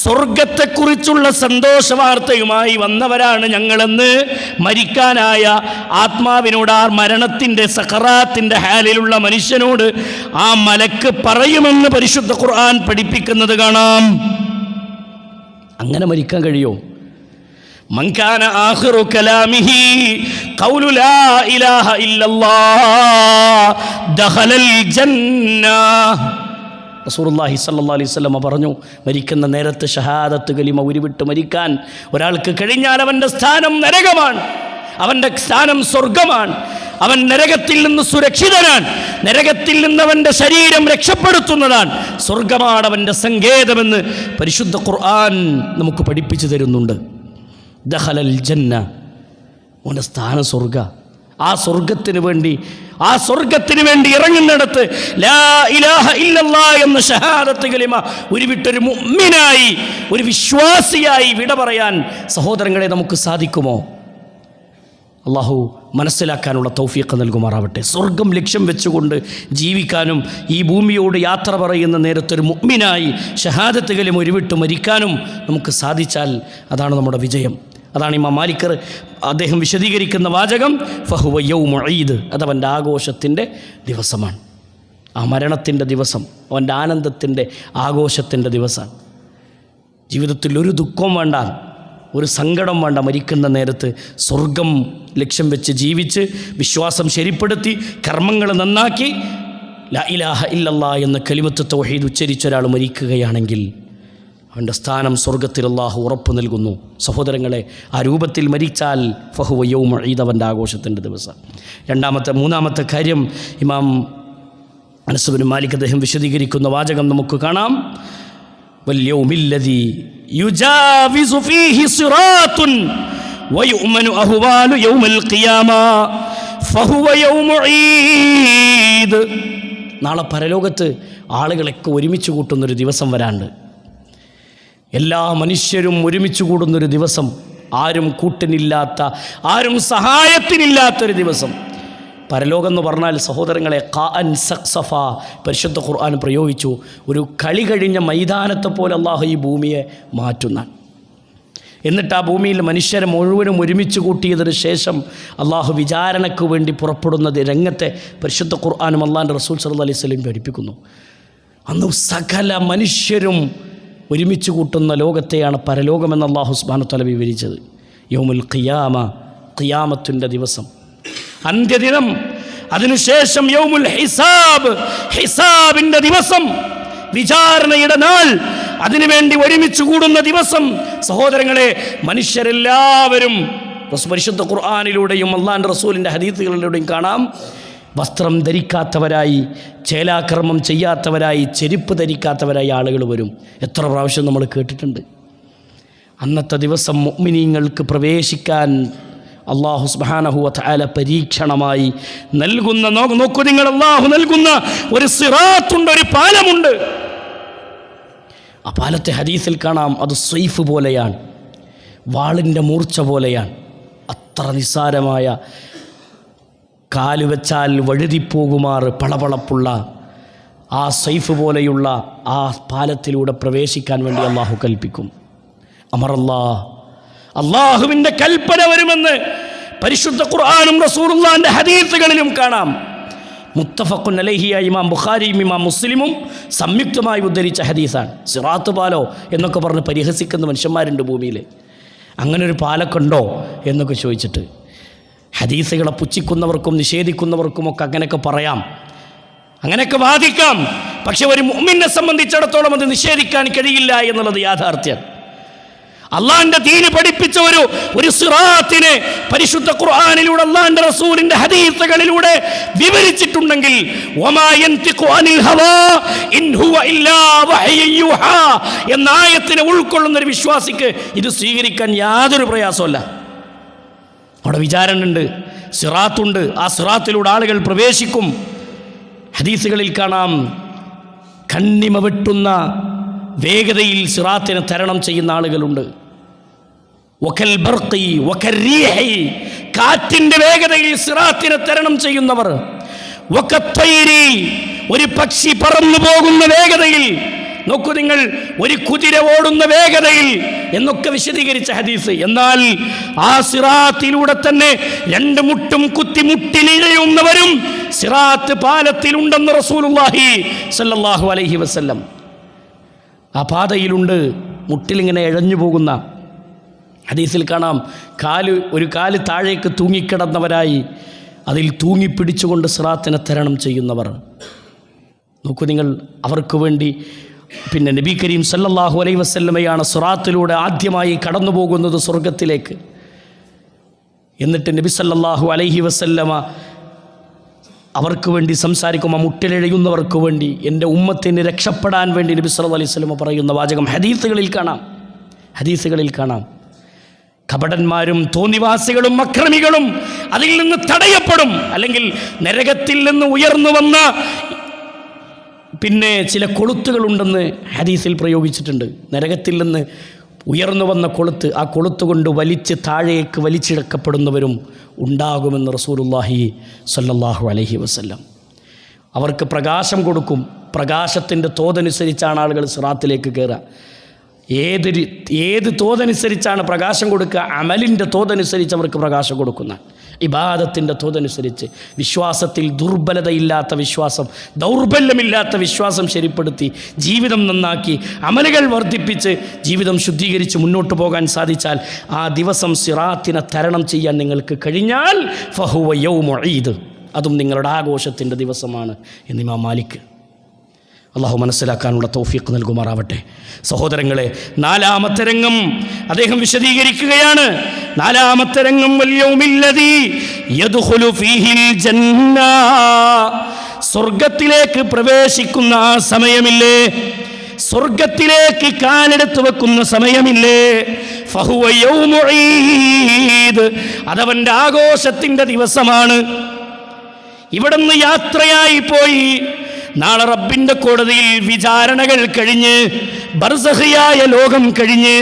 സ്വർഗത്തെക്കുറിച്ചുള്ള സന്തോഷ വാർത്തയുമായി വന്നവരാണ് ഞങ്ങളെന്ന് മരിക്കാനായ ആത്മാവിനോട്, ആ മരണത്തിൻ്റെ സഖറാത്തിൻ്റെ ഹാലിലുള്ള മനുഷ്യനോട് ആ മലക്ക് പറയുമെന്ന് പരിശുദ്ധ ഖുർആൻ പഠിപ്പിക്കുന്നത് കാണാം. അങ്ങനെ മരിക്കാൻ കഴിയോ? മൻ കാന ആഖിറു കലാമിഹി ഖൗലു ലാ ഇലാഹ ഇല്ലല്ലാഹ് ദഖലൽ ജന്ന. റസൂലുള്ളാഹി സ്വല്ലല്ലാഹു അലൈഹി വസല്ലം പറഞ്ഞു, മരിക്കുന്ന നേരത്ത് ഷഹാദത്ത് കലിമ ഉരുവിട്ട് മരിക്കാൻ ഒരാൾക്ക് കഴിഞ്ഞാൽ അവൻ്റെ സ്ഥാനം നരകമാണ്, അവൻ്റെ സ്ഥാനം സ്വർഗമാണ്, അവൻ നരകത്തിൽ നിന്ന് സുരക്ഷിതനാണ്, നരകത്തിൽ നിന്ന് അവൻ്റെ ശരീരം രക്ഷപ്പെടുത്തുന്നതാണ്, സ്വർഗമാണ് അവൻ്റെ സങ്കേതമെന്ന് പരിശുദ്ധ ഖുർആൻ നമുക്ക് പഠിപ്പിച്ചു തരുന്നുണ്ട്. ദഖലൽ ജന്ന, അവൻ്റെ സ്ഥാനം സ്വർഗ. ആ സ്വർഗത്തിന് വേണ്ടി ഇറങ്ങുന്നിടത്ത് ലാ ഇലാഹ ഇല്ലല്ലാഹ് എന്ന ഷഹാദത്ത് കലിമ ഉരുവിട്ടൊരു മുഅ്മിനായി, ഒരു വിശ്വാസിയായി വിട പറയാൻ സഹോദരങ്ങളെ നമുക്ക് സാധിക്കുമോ? അള്ളാഹു മനസ്സിലാക്കാനുള്ള തൗഫീഖ് നൽകുമാറാവട്ടെ. സ്വർഗം ലക്ഷ്യം വെച്ചുകൊണ്ട് ജീവിക്കാനും ഈ ഭൂമിയോട് യാത്ര പറയുന്ന നേരത്തൊരു മുഅ്മിനായി ഷഹാദത്ത് കലിമ ഉരുവിട്ട് മരിക്കാനും നമുക്ക് സാധിച്ചാൽ അതാണ് നമ്മുടെ വിജയം. അതാണ് ഇമാം മാലിക് അദ്ദേഹം വിശദീകരിക്കുന്ന വാചകം, ഫഹുവ യൗമു ഈദ്, അതവൻ്റെ ആഘോഷത്തിൻ്റെ ദിവസമാണ്. ആ മരണത്തിൻ്റെ ദിവസം അവൻ്റെ ആനന്ദത്തിൻ്റെ ആഘോഷത്തിൻ്റെ ദിവസമാണ്. ജീവിതത്തിൽ ഒരു ദുഃഖവും വേണ്ട, ഒരു സങ്കടം വേണ്ട. മരിക്കുന്ന നേരത്ത് സ്വർഗം ലക്ഷ്യം വെച്ച് ജീവിച്ച് വിശ്വാസം ശരിപ്പെടുത്തി കർമ്മങ്ങൾ നന്നാക്കി ലാ ഇലാഹ ഇല്ലല്ലാഹ് എന്ന കലിമത്ത് തൗഹീദ് ഉച്ചരിച്ച ഒരാൾ മരിക്കുകയാണെങ്കിൽ അവൻ്റെ സ്ഥാനം സ്വർഗത്തിൽ അല്ലാഹു ഉറപ്പ് നൽകുന്നു. സഹോദരങ്ങളെ, ആ രൂപത്തിൽ മരിച്ചാൽ ഫഹുവ യൗമു ഈദ്, അവൻ്റെ ആഘോഷത്തിൻ്റെ ദിവസം. മൂന്നാമത്തെ കാര്യം ഇമാം അനസ് ഇബ്നു മാലിക് അദ്ദേഹം വിശദീകരിക്കുന്ന വാചകം നമുക്ക് കാണാം. വൽയൗമില്ലദീ യുജാവിസു ഫീഹി സിറാത്തുൻ വയുഅ്മനു അഹ്വാലു യൗമൽ ഖിയാമ ഫഹുവ യൗമു ഈദ്. നാളെ പരലോകത്ത് ആളുകളൊക്കെ ഒരുമിച്ച് കൂട്ടുന്നൊരു ദിവസം വരാണ്ട്, എല്ലാ മനുഷ്യരും ഒരുമിച്ച് കൂടുന്നൊരു ദിവസം, ആരും കൂട്ടിനില്ലാത്ത, ആരും സഹായത്തിനില്ലാത്തൊരു ദിവസം. പരലോകം എന്ന് പറഞ്ഞാൽ സഹോദരങ്ങളെ ഖാഅൻ സഖ്സഫ പരിശുദ്ധ ഖുർആൻ പ്രയോഗിച്ചു. ഒരു കളി കഴിഞ്ഞ മൈതാനത്തെ പോലെ അള്ളാഹു ഈ ഭൂമിയെ മാറ്റുന്ന, എന്നിട്ട് ആ ഭൂമിയിൽ മനുഷ്യരെ മുഴുവനും ഒരുമിച്ച് കൂട്ടിയതിന് ശേഷം അള്ളാഹു വിചാരണയ്ക്ക് വേണ്ടി പുറപ്പെടുന്നത് രംഗത്തെ പരിശുദ്ധ ഖുർആനും അള്ളാഹിൻ്റെ റസൂൽ സല്ലല്ലാഹു അലൈഹി വസല്ലം പഠിപ്പിക്കുന്നു. അന്ന് സകല മനുഷ്യരും ഒരുമിച്ച് കൂട്ടുന്ന ലോകത്തെയാണ് പരലോകമെന്ന് അല്ലാഹു സുബ്ഹാനഹു വ തആല വിവരിച്ചത്. യൗമുൽ ഖിയാമ, ഖിയാമത്തിൻ്റെ ദിവസം, അന്ത്യദിനം. അതിനുശേഷം യൗമുൽ ഹിസാബ്, ഹിസാബിൻ്റെ ദിവസം, വിചാരണയുടെ നാൾ, അതിനുവേണ്ടി ഒരുമിച്ച് കൂടുന്ന ദിവസം. സഹോദരങ്ങളെ, മനുഷ്യരെല്ലാവരും പരിശുദ്ധ ഖുർആനിലൂടെയും അള്ളാഹുവിൻ്റെ റസൂലിൻ്റെ ഹദീസുകളിലൂടെയും കാണാം, വസ്ത്രം ധരിക്കാത്തവരായി, ചേലാക്രമം ചെയ്യാത്തവരായി, ചെരുപ്പ് ധരിക്കാത്തവരായി ആളുകൾ വരും. എത്ര പ്രാവശ്യം നമ്മൾ കേട്ടിട്ടുണ്ട്. അന്നത്തെ ദിവസം മുഅ്മിനീങ്ങൾക്ക് പ്രവേശിക്കാൻ അല്ലാഹു സുബ്ഹാനഹു വ തആല പരീക്ഷണമായി നൽകുന്ന, നോക്കൂ നിങ്ങൾ, അല്ലാഹു നൽകുന്ന ഒരു സിറാത്തുണ്ട്, ഒരു പാലമുണ്ട്. ആ പാലത്തെ ഹദീസിൽ കാണാം, അത് സൈഫ് പോലെയാണ്, വാളിൻ്റെ മൂർച്ച പോലെയാണ്. അത്ര നിസ്സാരമായ, കാല് വെച്ചാൽ വഴുതിപ്പോകുമാറ് പളപളപ്പുള്ള ആ സൈഫ് പോലെയുള്ള ആ പാലത്തിലൂടെ പ്രവേശിക്കാൻ വേണ്ടി അള്ളാഹു കൽപ്പിക്കും. അള്ളാഹുവിൻ്റെ കൽപ്പന വരുമെന്ന് പരിശുദ്ധ ഖുർആനും റസൂലുള്ളാഹിന്റെ ഹദീസുകളിലും കാണാം. മുത്തഫഖുൻ അലൈഹിയായ ഇമാം ബുഖാരിയും ഇമാം മുസ്ലിമും സംയുക്തമായി ഉദ്ധരിച്ച ഹദീസാണ്. സിറാത്ത് പാലോ എന്നൊക്കെ പറഞ്ഞ് പരിഹസിക്കുന്ന മനുഷ്യന്മാരുണ്ട് ഭൂമിയിൽ. അങ്ങനെ ഒരു പാലക്കുണ്ടോ എന്നൊക്കെ ചോദിച്ചിട്ട് ഹദീസുകളെ പുച്ഛിക്കുന്നവർക്കും നിഷേധിക്കുന്നവർക്കുമൊക്കെ അങ്ങനെയൊക്കെ പറയാം, അങ്ങനെയൊക്കെ വാദിക്കാം. പക്ഷെ ഒരു മുഅ്മിനെ സംബന്ധിച്ചിടത്തോളം അത് നിഷേധിക്കാൻ കഴിയില്ല എന്നുള്ളത് യാഥാർത്ഥ്യം. അള്ളാഹിന്റെ ദീന് പഠിപ്പിച്ച ഒരു സിറാത്തിനെ പരിശുദ്ധ ഖുർആനിലൂടെ അള്ളാഹിന്റെ റസൂലിന്റെ ഹദീസുകളിലൂടെ വിവരിച്ചിട്ടുണ്ടെങ്കിൽ വമാ യൻതിഖു അനിൽ ഹവാ ഇൻ ഹുവ ഇല്ലാ വഹ്യുൻ യൂഹാ എന്ന ആയത്തിനെ ഉൾക്കൊള്ളുന്ന ഒരു വിശ്വാസിക്ക് ഇത് സ്വീകരിക്കാൻ യാതൊരു പ്രയാസമല്ല. അവിടെ വിചാരണയുണ്ട്, സിറാത്തുണ്ട്, ആ സിറാത്തിലൂടെ ആളുകൾ പ്രവേശിക്കും. ഹദീസുകളിൽ കാണാം, കണ്ണിമ വെട്ടുന്ന വേഗതയിൽ സിറാത്തിനെ തരണം ചെയ്യുന്ന ആളുകളുണ്ട്. വകൽ ബർഖി വകൽ റീഹി, കാറ്റിന്റെ വേഗതയിൽ സിറാത്തിനെ തരണം ചെയ്യുന്നവർ. വകത്തൈരി, ഒരു പക്ഷി പറന്നു പോകുന്ന വേഗതയിൽ. നോക്കൂ നിങ്ങൾ, ഒരു കുതിര ഓടുന്ന വേഗതയിൽ എന്നൊക്കെ വിശദീകരിച്ച ഹദീസ്. എന്നാൽ ആ സിറാത്തിലൂടെ തന്നെ രണ്ട് മുട്ടും കുത്തി മുട്ടിലിഴയുന്നവരും സിറാത്ത് പാലത്തിലുണ്ടെന്ന് റസൂലുള്ളാഹി സ്വല്ലല്ലാഹു അലൈഹി വസല്ലം. ആ പാതയിലുണ്ട് മുട്ടിലിങ്ങനെ ഇഴഞ്ഞു പോകുന്ന. ഹദീസിൽ കാണാം, ഒരു കാല് താഴേക്ക് തൂങ്ങിക്കിടന്നവരായി അതിൽ തൂങ്ങിപ്പിടിച്ചുകൊണ്ട് സിറാത്തിനെ തരണം ചെയ്യുന്നവർ. നോക്കൂ നിങ്ങൾ, അവർക്ക് വേണ്ടി നബി കരീം സല്ലല്ലാഹു അലൈഹി വസല്ലമയാണ് സിറാത്തിലൂടെ ആദ്യമായി കടന്നു പോകുന്നത് സ്വർഗത്തിലേക്ക്. എന്നിട്ട് നബി സല്ലല്ലാഹു അലൈഹി വസല്ലമ അവർക്ക് വേണ്ടി സംസാരിക്കും, ആ മുട്ടിലെഴുന്നവർക്ക് വേണ്ടി, എൻ്റെ ഉമ്മത്തിന് രക്ഷപ്പെടാൻ വേണ്ടി നബി സല്ലല്ലാഹു അലൈഹി വസല്ലമ പറയുന്ന വാചകം ഹദീസുകളിൽ കാണാം. കപടന്മാരും തോന്നിവാസികളും അക്രമികളും അതിൽ നിന്ന് തടയപ്പെടും. അല്ലെങ്കിൽ നരകത്തിൽ നിന്ന് ഉയർന്നു വന്ന ചില കൊളുത്തുകളുണ്ടെന്ന് ഹദീസിൽ പ്രയോഗിച്ചിട്ടുണ്ട്. നരകത്തിൽ നിന്ന് ഉയർന്നു വന്ന കൊളുത്ത്, ആ കൊളുത്ത് കൊണ്ട് താഴേക്ക് വലിച്ചിഴക്കപ്പെടുന്നവരും ഉണ്ടാകുമെന്ന് റസൂലുള്ളാഹി സ്വല്ലല്ലാഹു അലൈഹി വസല്ലം. അവർക്ക് പ്രകാശം കൊടുക്കും. പ്രകാശത്തിൻ്റെ തോതനുസരിച്ചാണ് ആളുകൾ സിറാത്തിലേക്ക് കയറുക. ഏത് തോതനുസരിച്ചാണ് പ്രകാശം കൊടുക്കുക? അമലിൻ്റെ തോതനുസരിച്ച് അവർക്ക് പ്രകാശം കൊടുക്കുന്ന, ഇബാദത്തിൻ്റെ തോതനുസരിച്ച്. വിശ്വാസത്തിൽ ദുർബലതയില്ലാത്ത വിശ്വാസം, ദൗർബല്യമില്ലാത്ത വിശ്വാസം ശരിപ്പെടുത്തി ജീവിതം നന്നാക്കി അമലുകൾ വർദ്ധിപ്പിച്ച് ജീവിതം ശുദ്ധീകരിച്ച് മുന്നോട്ട് പോകാൻ സാധിച്ചാൽ, ആ ദിവസം സിറാത്തിനെ തരണം ചെയ്യാൻ നിങ്ങൾക്ക് കഴിഞ്ഞാൽ ഫഹുവ യൗമു ഈദ്, അതും നിങ്ങളുടെ ആഘോഷത്തിൻ്റെ ദിവസമാണ് എന്ന് ഇമാം മാലിക്. അള്ളാഹു മനസ്സിലാക്കാനുള്ള തൗഫീഖ് നൽകുമാറാവട്ടെ. സഹോദരങ്ങളെ, നാലാമത്തെ രംഗം അദ്ദേഹം വിശദീകരിക്കുകയാണ്. നാലാമത്തെ രംഗം വൽയൗമില്ലദീ യദ്ഖുലു ഫീഹിൽ ജന്ന, സ്വർഗത്തിലേക്ക് പ്രവേശിക്കുന്ന ആ സമയമില്ലേ, സ്വർഗത്തിലേക്ക് കാലെടുത്ത് വെക്കുന്ന സമയമില്ലേ, ഫഹുവ യൗമു ഈദ്, അതവൻ്റെ ആഘോഷത്തിൻ്റെ ദിവസമാണ്. ഇവിടുന്ന് യാത്രയായി പോയി നാളെ റബ്ബിൻ്റെ കോടതിയിൽ വിചാരണകൾ കഴിഞ്ഞ്, ബർസഖിയായ ലോകം കഴിഞ്ഞ്,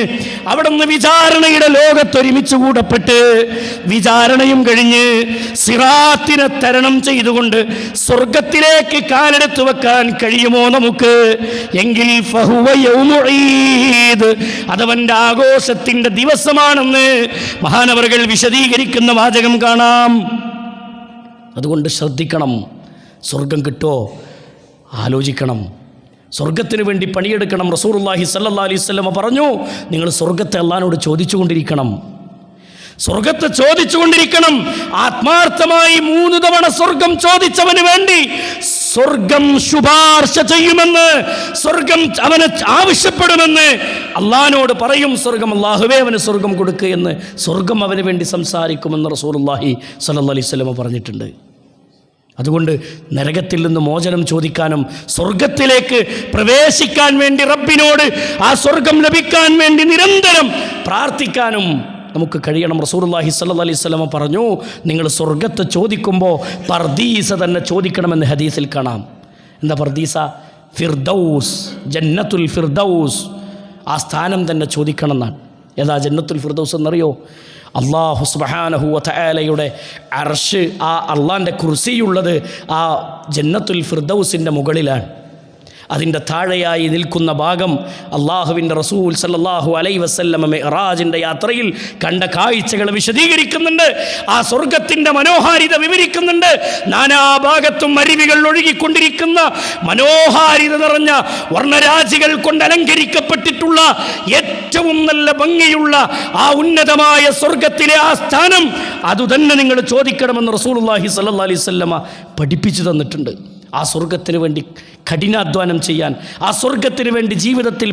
അവിടുന്ന് വിചാരണയുടെ ലോകത്തൊരുമിച്ച് കൂടപ്പെട്ട് വിചാരണയും കഴിഞ്ഞ് സിറാത്തിനെ തരണം ചെയ്തുകൊണ്ട് സ്വർഗത്തിലേക്ക് കാലെടുത്ത് വെക്കാൻ കഴിയുമോ നമുക്ക്? എങ്കിൽ ഫഹുവ യൗമു ഈദ്, അതവൻ്റെ ആഘോഷത്തിൻ്റെ ദിവസമാണെന്ന് മഹാനവറുകൾ വിശദീകരിക്കുന്ന വാചകം കാണാം. അതുകൊണ്ട് ശ്രദ്ധിക്കണം. സ്വർഗം കിട്ടോ ആലോചിക്കണം. സ്വർഗത്തിന് വേണ്ടി പണിയെടുക്കണം. റസൂലുള്ളാഹി സ്വല്ലല്ലാഹു അലൈഹി വസല്ലം പറഞ്ഞു, നിങ്ങൾ സ്വർഗത്തെ അല്ലാഹുവോട് ചോദിച്ചുകൊണ്ടിരിക്കണം. സ്വർഗത്തെ ചോദിച്ചുകൊണ്ടിരിക്കണം. ആത്മാർത്ഥമായി 3 തവണ സ്വർഗം ചോദിച്ചവന് വേണ്ടി സ്വർഗം ശുപാർശ ചെയ്യുമെന്ന്, സ്വർഗം അവന് ആവശ്യപ്പെടുമെന്ന് അള്ളാഹിനോട് പറയും. സ്വർഗം, അള്ളാഹുവേ അവന് സ്വർഗം കൊടുക്കുക എന്ന് സ്വർഗം അവന് വേണ്ടി സംസാരിക്കുമെന്ന് റസൂലുള്ളാഹി സ്വല്ലല്ലാഹി അലൈഹി വസല്ലം പറഞ്ഞിട്ടുണ്ട്. അതുകൊണ്ട് നരകത്തിൽ നിന്ന് മോചനം ചോദിക്കാനും സ്വർഗത്തിലേക്ക് പ്രവേശിക്കാൻ വേണ്ടി റബ്ബിനോട് ആ സ്വർഗം ലഭിക്കാൻ വേണ്ടി നിരന്തരം പ്രാർത്ഥിക്കാനും നമുക്ക് കഴിയണം. റസൂലുള്ളാഹി സ്വല്ലല്ലാഹി അലൈഹി വസല്ലം പറഞ്ഞു, നിങ്ങൾ സ്വർഗത്തെ ചോദിക്കുമ്പോൾ പർദീസ തന്നെ ചോദിക്കണമെന്ന് ഹദീസിൽ കാണാം. എന്താ പർദീസ? ഫിർദൗസ്, ജന്നത്തുൽ ഫിർദൗസ്, ആ സ്ഥാനം തന്നെ ചോദിക്കണം എന്നാണ്. ഏതാ ജന്നത്തുൽ ഫിർദൗസ് എന്നറിയോ? അല്ലാഹു സുബ്ഹാനഹു വ തആലയുടെ അർശ്, ആ അള്ളാൻ്റെ കുർസിയുള്ളത് ആ ജന്നത്തുൽ ഫിർദൗസിൻ്റെ മുകളിലാണ്. അതിൻ്റെ താഴെയായി നിൽക്കുന്ന ഭാഗം അള്ളാഹുവിൻ്റെ റസൂൽ സല്ലല്ലാഹു അലൈഹി വസല്ലം മിഅ്റാജിൻ്റെ യാത്രയിൽ കണ്ട കാഴ്ചകൾ വിശദീകരിക്കുന്നുണ്ട്. ആ സ്വർഗത്തിൻ്റെ മനോഹാരിത വിവരിക്കുന്നുണ്ട്. നാനാഭാഗത്തും അരുവികൾ ഒഴുകിക്കൊണ്ടിരിക്കുന്ന മനോഹാരിത നിറഞ്ഞ വർണ്ണരാജികൾ കൊണ്ട് അലങ്കരിക്കപ്പെട്ടിട്ടുള്ള ഏറ്റവും നല്ല ഭംഗിയുള്ള ആ ഉന്നതമായ സ്വർഗത്തിലെ ആ സ്ഥാനം അതുതന്നെ നിങ്ങൾ ചോദിക്കണമെന്ന് റസൂലുള്ളാഹി സ്വല്ലല്ലാഹി അലൈഹി വസല്ലം പഠിപ്പിച്ചു തന്നിട്ടുണ്ട്. ആ സ്വർഗത്തിന് വേണ്ടി കഠിനാധ്വാനം ചെയ്യാൻ, ആ സ്വർഗത്തിന് വേണ്ടി ജീവിതത്തിൽ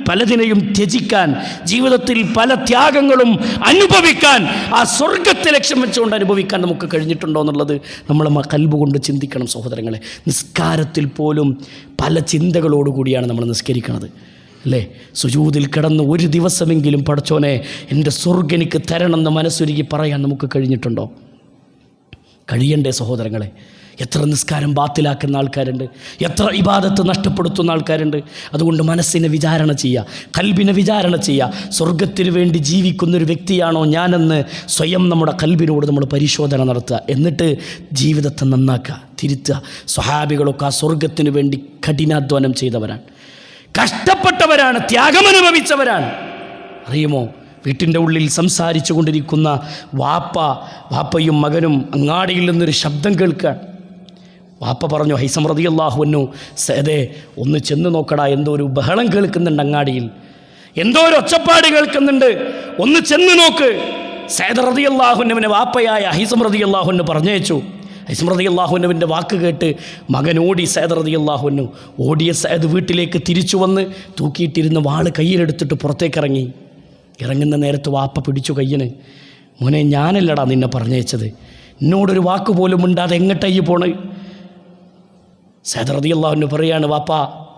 പലതിനെയും ത്യജിക്കാൻ, ജീവിതത്തിൽ പല ത്യാഗങ്ങളും അനുഭവിക്കാൻ, ആ സ്വർഗത്തെ ലക്ഷ്യം വെച്ചുകൊണ്ട് അനുഭവിക്കാൻ നമുക്ക് കഴിഞ്ഞിട്ടുണ്ടോ എന്നുള്ളത് നമ്മൾ ഖൽബ് കൊണ്ട് ചിന്തിക്കണം സഹോദരങ്ങളെ. നിസ്കാരത്തിൽ പോലും പല ചിന്തകളോടുകൂടിയാണ് നമ്മൾ നിസ്കരിക്കുന്നത്, അല്ലേ? സുജൂദിൽ കിടന്ന് ഒരു ദിവസമെങ്കിലും പടച്ചോനെ എൻ്റെ സ്വർഗ്ഗം എനിക്ക് തരണമെന്ന് മനസ്സൊരുക്കി പറയാൻ നമുക്ക് കഴിഞ്ഞിട്ടുണ്ടോ? കഴിയണ്ടേ സഹോദരങ്ങളെ? എത്ര നിസ്കാരം ബാത്തിലാക്കുന്ന ആൾക്കാരുണ്ട്, എത്ര ഇബാദത്ത് നഷ്ടപ്പെടുത്തുന്ന ആൾക്കാരുണ്ട്. അതുകൊണ്ട് മനസ്സിനെ വിചാരണ ചെയ്യുക, ഖൽബിനെ വിചാരണ ചെയ്യുക. സ്വർഗത്തിന് വേണ്ടി ജീവിക്കുന്നൊരു വ്യക്തിയാണോ ഞാനെന്ന് സ്വയം നമ്മുടെ ഖൽബിനോട് നമ്മൾ പരിശോധന നടത്തുക. എന്നിട്ട് ജീവിതത്തെ നന്നാക്കുക, തിരുത്തുക. സ്വഹാബികളൊക്കെ ആ സ്വർഗത്തിന് വേണ്ടി കഠിനാധ്വാനം ചെയ്തവരാണ്, കഷ്ടപ്പെട്ടവരാണ്, ത്യാഗമനുഭവിച്ചവരാണ്. അറിയുമോ, വീട്ടിൻ്റെ ഉള്ളിൽ സംസാരിച്ചു കൊണ്ടിരിക്കുന്ന വാപ്പയും മകനും അങ്ങാടിയിൽ നിന്നൊരു ശബ്ദം കേൾക്കാൻ. വാപ്പ പറഞ്ഞു, ഹൈസം റളിയല്ലാഹു അൻഹു, സേദേ ഒന്ന് ചെന്ന് നോക്കടാ, എന്തോ ഒരു ബഹളം കേൾക്കുന്നുണ്ട് അങ്ങാടിയിൽ, എന്തോ ഒരു ഒച്ചപ്പാട് കേൾക്കുന്നുണ്ട്, ഒന്ന് ചെന്ന് നോക്ക്. സയ്യിദ് റളിയല്ലാഹു അൻഹുവിനെ വാപ്പയായ ഹൈസം റളിയല്ലാഹു അൻഹു പറഞ്ഞയച്ചു. ഹൈസം റളിയല്ലാഹു അൻഹുവിൻ്റെ വാക്ക് കേട്ട് മകൻ ഓടി. സയ്യിദ് റളിയല്ലാഹു അൻഹു ഓടിയ സയ്യിദ് വീട്ടിലേക്ക് തിരിച്ചു വന്ന് തൂക്കിയിട്ടിരുന്ന വാള് കയ്യിലെടുത്തിട്ട് പുറത്തേക്കിറങ്ങി. ഇറങ്ങുന്ന നേരത്ത് വാപ്പ പിടിച്ചു കയ്യന്. മോനെ, ഞാനല്ലടാ നിന്നെ പറഞ്ഞയച്ചത്, എന്നോടൊരു വാക്ക് പോലും മിണ്ടാതെ എങ്ങോട്ടായി പോണ്? സയ്യിദ് റളിയല്ലാഹു അൻഹു പറയാണ്, വാപ്പ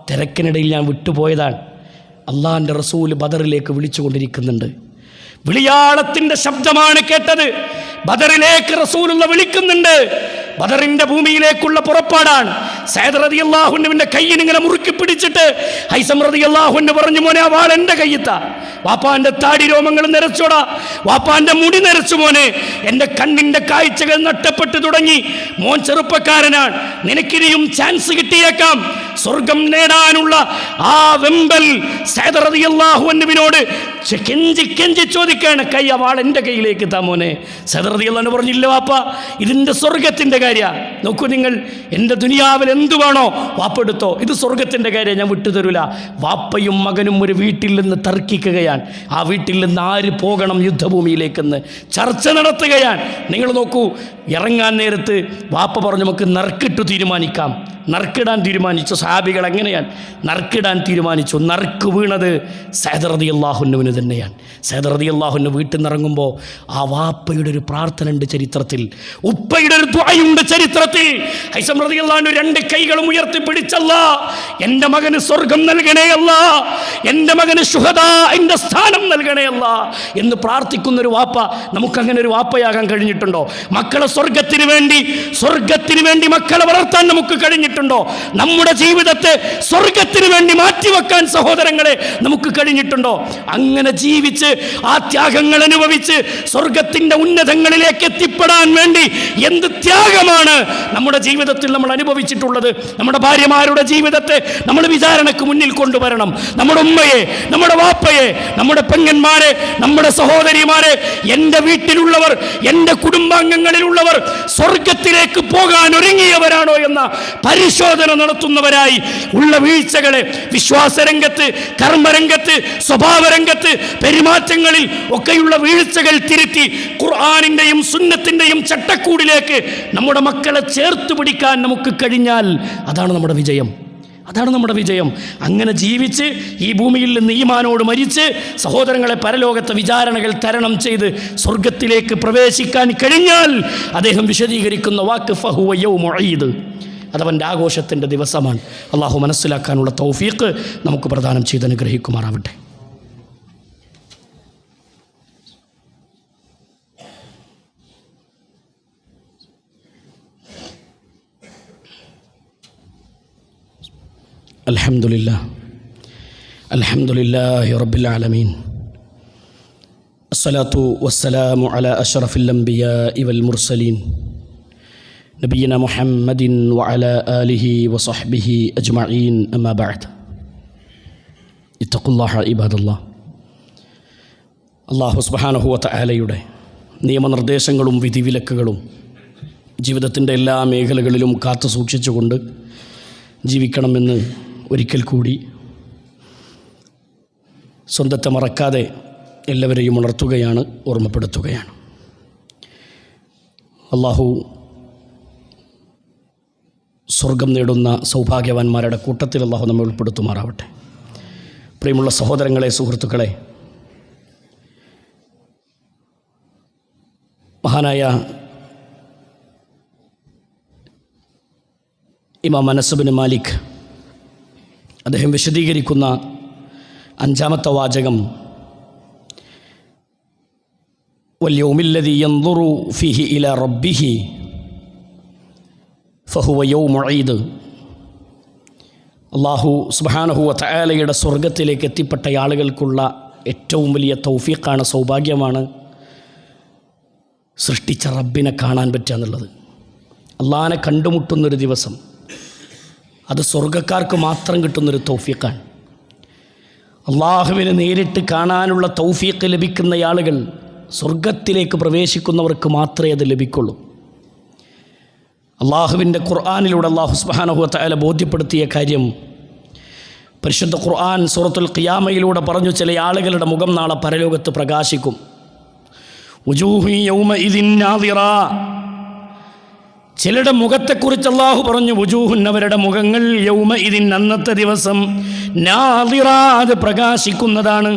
തിരക്കിനിടയിൽ ഞാൻ വിട്ടുപോയതാണ്. അള്ളാഹിൻ്റെ റസൂൽ ബദറിലേക്ക് വിളിച്ചുകൊണ്ടിരിക്കുന്നുണ്ട്. വിളിയാളത്തിൻ്റെ ശബ്ദമാണ് കേട്ടത്. ബദറിലേക്ക് റസൂലുള്ള വിളിക്കുന്നുണ്ട്. ബദറിന്റെ ഭൂമിയിലേക്കുള്ള പുറപ്പാടാണ്. സയ്യിദ് റളിയല്ലാഹു അൻഹുവിന്റെ കയ്യിൽ ഇങ്ങനെ മുറുക്കി പിടിച്ചിട്ട് ഹൈസം റളിയല്ലാഹു അൻഹു പറഞ്ഞു, മോനെ ആ വാൾ എൻ്റെ കയ്യത്താ. വാപ്പാന്റെ താടി രോമങ്ങൾ നിരച്ചോടാ, വാപ്പാന്റെ മുടി നിരച്ചു മോനെ. എൻ്റെ കണ്ണിൻ്റെ കാഴ്ചകൾ നഷ്ടപ്പെട്ടു തുടങ്ങി. മോൻ ചെറുപ്പക്കാരനാണ്, നിനക്കിനിയും ചാൻസ് കിട്ടിയേക്കാം. സ്വർഗം നേടാനുള്ള ആ വെമ്പൽ സയ്യിദ് റളിയല്ലാഹു അൻഹുവിനോട് കെഞ്ചി ചോദിക്കാണ്, കൈ ആ വാൾ എൻ്റെ കയ്യിലേക്ക് താ മോനെ. സയ്യിദ് റളിയല്ലാഹു അൻഹു പറഞ്ഞില്ല വാപ്പ, ഇതിൻ്റെ സ്വർഗത്തിൻ്റെ കാര്യമാണ്. നോക്കൂ നിങ്ങൾ, എൻ്റെ ദുനിയാവിൽ എന്തു വേണോ വാപ്പ എടുത്തോ, ഇത് സ്വർഗത്തിൻ്റെ കാര്യം, ഞാൻ വിട്ടുതരൂല. വാപ്പയും മകനും ഒരു വീട്ടിൽ നിന്ന് തർക്കിക്കുകയാണ്. ആ വീട്ടിൽ നിന്ന് ആര് പോകണം യുദ്ധഭൂമിയിലേക്കെന്ന് ചർച്ച നടത്തുകയാണ്. നിങ്ങൾ നോക്കൂ, ഇറങ്ങാൻ നേരത്ത് വാപ്പ പറഞ്ഞു, നമുക്ക് നറുക്കിട്ട് തീരുമാനിക്കാം. നറുക്കിടാൻ തീരുമാനിച്ചു. സഹാബികൾ എങ്ങനെയാണ് നറുക്കിടാൻ തീരുമാനിച്ചു? നറുക്ക് വീണത് സയ്യിദ് റളിയല്ലാഹു അൻഹുവിന് തന്നെയാണ്. സയ്യിദ് റളിയല്ലാഹു അൻഹു വീട്ടിൽ നിന്ന് ഇറങ്ങുമ്പോൾ ആ വാപ്പയുടെ ഒരു പ്രാർത്ഥന ഉണ്ട് ചരിത്രത്തിൽ, ഉപ്പയുടെ ഒരു ദുആയുണ്ട് ചരിത്രത്തിൽ. ഹൈസം റളിയല്ലാഹു അൻഹു രണ്ട് കൈകളും ഉയർത്തിപ്പിടിച്ചല്ലാ, എൻ്റെ മകന് സ്വർഗം നൽകണേ അല്ലാ, എൻ്റെ മകന് ശുഹദാഇന്റെ സ്ഥാനം നൽകണേ അല്ലാ എന്ന് പ്രാർത്ഥിക്കുന്ന ഒരു വാപ്പ. നമുക്കങ്ങനെ ഒരു വാപ്പയാകാൻ കഴിഞ്ഞിട്ടുണ്ടോ? മക്കളെ സ്വർഗത്തിന് വേണ്ടി മക്കളെ വളർത്താൻ നമുക്ക് കഴിഞ്ഞിട്ടുണ്ടോ? നമ്മുടെ ജീവിതത്തെ സ്വർഗത്തിന് വേണ്ടി മാറ്റിവെക്കാൻ സഹോദരങ്ങളെ നമുക്ക് കഴിഞ്ഞിട്ടുണ്ടോ? അങ്ങനെ ജീവിച്ച് ആ ത്യാഗങ്ങൾ അനുഭവിച്ച് സ്വർഗത്തിന്റെ ഉന്നതങ്ങളിലേക്ക് എത്തിപ്പെടാൻ വേണ്ടി എന്ത് ത്യാഗമാണ് നമ്മുടെ ജീവിതത്തിൽ നമ്മൾ അനുഭവിച്ചിട്ടുള്ളത്. നമ്മുടെ ഭാര്യമാരുടെ ജീവിതത്തെ നമ്മൾ വിചാരണക്ക് മുന്നിൽ കൊണ്ടുവരണം. നമ്മുടെ ഉമ്മയെ, നമ്മുടെ വാപ്പയെ, നമ്മുടെ പെങ്ങന്മാരെ, നമ്മുടെ സഹോദരിമാരെ, എൻ്റെ വീട്ടിലുള്ളവർ, എൻ്റെ കുടുംബാംഗങ്ങളിലുള്ളവർ സ്വർഗത്തിലേക്ക് പോകാൻ ഒരുങ്ങിയവരാണോ എന്ന പരിശോധന നടത്തുന്നവരായി ഉള്ള വീഴ്ചകളെ വിശ്വാസരംഗത്ത്, കർമ്മരംഗത്ത്, സ്വഭാവരംഗത്ത്, പെരുമാറ്റങ്ങളിൽ ഒക്കെയുള്ള വീഴ്ചകൾ തിരുത്തി ഖുർആനിൻ്റെയും സുന്നത്തിൻ്റെയും ചട്ടക്കൂടിലേക്ക് നമ്മുടെ മക്കളെ ചേർത്ത് പിടിക്കാൻ നമുക്ക് കഴിഞ്ഞാൽ അതാണ് നമ്മുടെ വിജയം. അതാണ് നമ്മുടെ വിജയം. അങ്ങനെ ജീവിച്ച് ഈ ഭൂമിയിൽ നിന്ന് ഈമാനോട് മരിച്ച് സഹോദരങ്ങളെ പരലോകത്തെ വിചാരണകൾ തരണം ചെയ്ത് സ്വർഗത്തിലേക്ക് പ്രവേശിക്കാൻ കഴിഞ്ഞാൽ അദ്ദേഹം വിശദീകരിക്കുന്ന വാക്ക് ഫഹുവ യൗമു ഈദ്, അതവൻ്റെ ആഘോഷത്തിൻ്റെ ദിവസമാണ്. അള്ളാഹു മനസ്സിലാക്കാനുള്ള തൗഫീഖ് നമുക്ക് പ്രദാനം ചെയ്ത് അനുഗ്രഹിക്കുമാറാവട്ടെ. അൽഹംദുലില്ലാഹി റബ്ബിൽ ആലമീൻ. അസ്സലാത്തു വസ്സലാമു അലാ അഷ്റഫിൽ അംബിയാഇ വൽ മുർസലീൻ നബിയിന മുഹമ്മദിൻ വഅലാ ആലിഹി വസഹ്ബിഹി അജ്മഈൻ. അമ്മാ ബഅദ്. ഇത്തഖുല്ലാഹ ഇബാദല്ലാഹ്. അല്ലാഹു സുബ്ഹാനഹു വ തആലയുടെ നിയമനിർദ്ദേശങ്ങളും വിധിവിലക്കുകളും ജീവിതത്തിൻ്റെ എല്ലാ മേഖലകളിലും കാത്തു സൂക്ഷിച്ചുകൊണ്ട് ജീവിക്കണമെന്ന് ഒരിക്കൽ കൂടി സ്വന്തത്തെ മറക്കാതെ എല്ലാവരെയും ഉണർത്തുകയാണ്, ഓർമ്മപ്പെടുത്തുകയാണ്. അള്ളാഹു സ്വർഗം നേടുന്ന സൗഭാഗ്യവാന്മാരുടെ കൂട്ടത്തിൽ അള്ളാഹു നമ്മെ ഉൾപ്പെടുത്തുമാറാവട്ടെ. പ്രിയമുള്ള സഹോദരങ്ങളെ, സുഹൃത്തുക്കളെ, മഹാനായ ഇമാം അനസ് ബിൻ മാലിക് അദ്ദേഹം വിശദീകരിക്കുന്ന അഞ്ചാമത്തെ വാചകം വൽയൗമില്ലദീ യൻദുറു ഫീഹി ഇലാ റബ്ബിഹി ഫഹുവ യൗമു ഈദ്. അല്ലാഹു സുബ്ഹാനഹു വ തആലയുടെ സ്വർഗത്തിലേക്ക് എത്തിപ്പെട്ട ആളുകൾക്കുള്ള ഏറ്റവും വലിയ തൗഫീഖാണ്, സൗഭാഗ്യമാണ് സൃഷ്ടിച്ച റബ്ബിനെ കാണാൻ പറ്റുക എന്നുള്ളത്. അള്ളാഹിനെ കണ്ടുമുട്ടുന്നൊരു ദിവസം അത് സ്വർഗക്കാർക്ക് മാത്രം കിട്ടുന്നൊരു തൗഫീഖാണ്. അള്ളാഹുവിനെ നേരിട്ട് കാണാനുള്ള തൗഫീഖ് ലഭിക്കുന്ന ആളുകൾ, സ്വർഗത്തിലേക്ക് പ്രവേശിക്കുന്നവർക്ക് മാത്രമേ അത് ലഭിക്കുള്ളൂ. അള്ളാഹുവിൻ്റെ ഖുർആനിലൂടെ അള്ളാഹു സുബ്ഹാനഹു വ തആല ബോധ്യപ്പെടുത്തിയ കാര്യം പരിശുദ്ധ ഖുർആൻ സൂറത്തുൽ ഖിയാമയിലൂടെ പറഞ്ഞു. ചില ആളുകളുടെ മുഖം നാളെ പരലോകത്ത് പ്രകാശിക്കും. വുജൂഹു യൗമഇദിൻ നാദിറ. ചിലരുടെ മുഖത്തെക്കുറിച്ച് അള്ളാഹു പറഞ്ഞു, വുജൂഹുൻ, അവരുടെ മുഖങ്ങൾ, യൗമഇദിൻ, അന്നത്തെ ദിവസം, നാദിറ, അത് പ്രകാശിക്കുന്നതാണ്,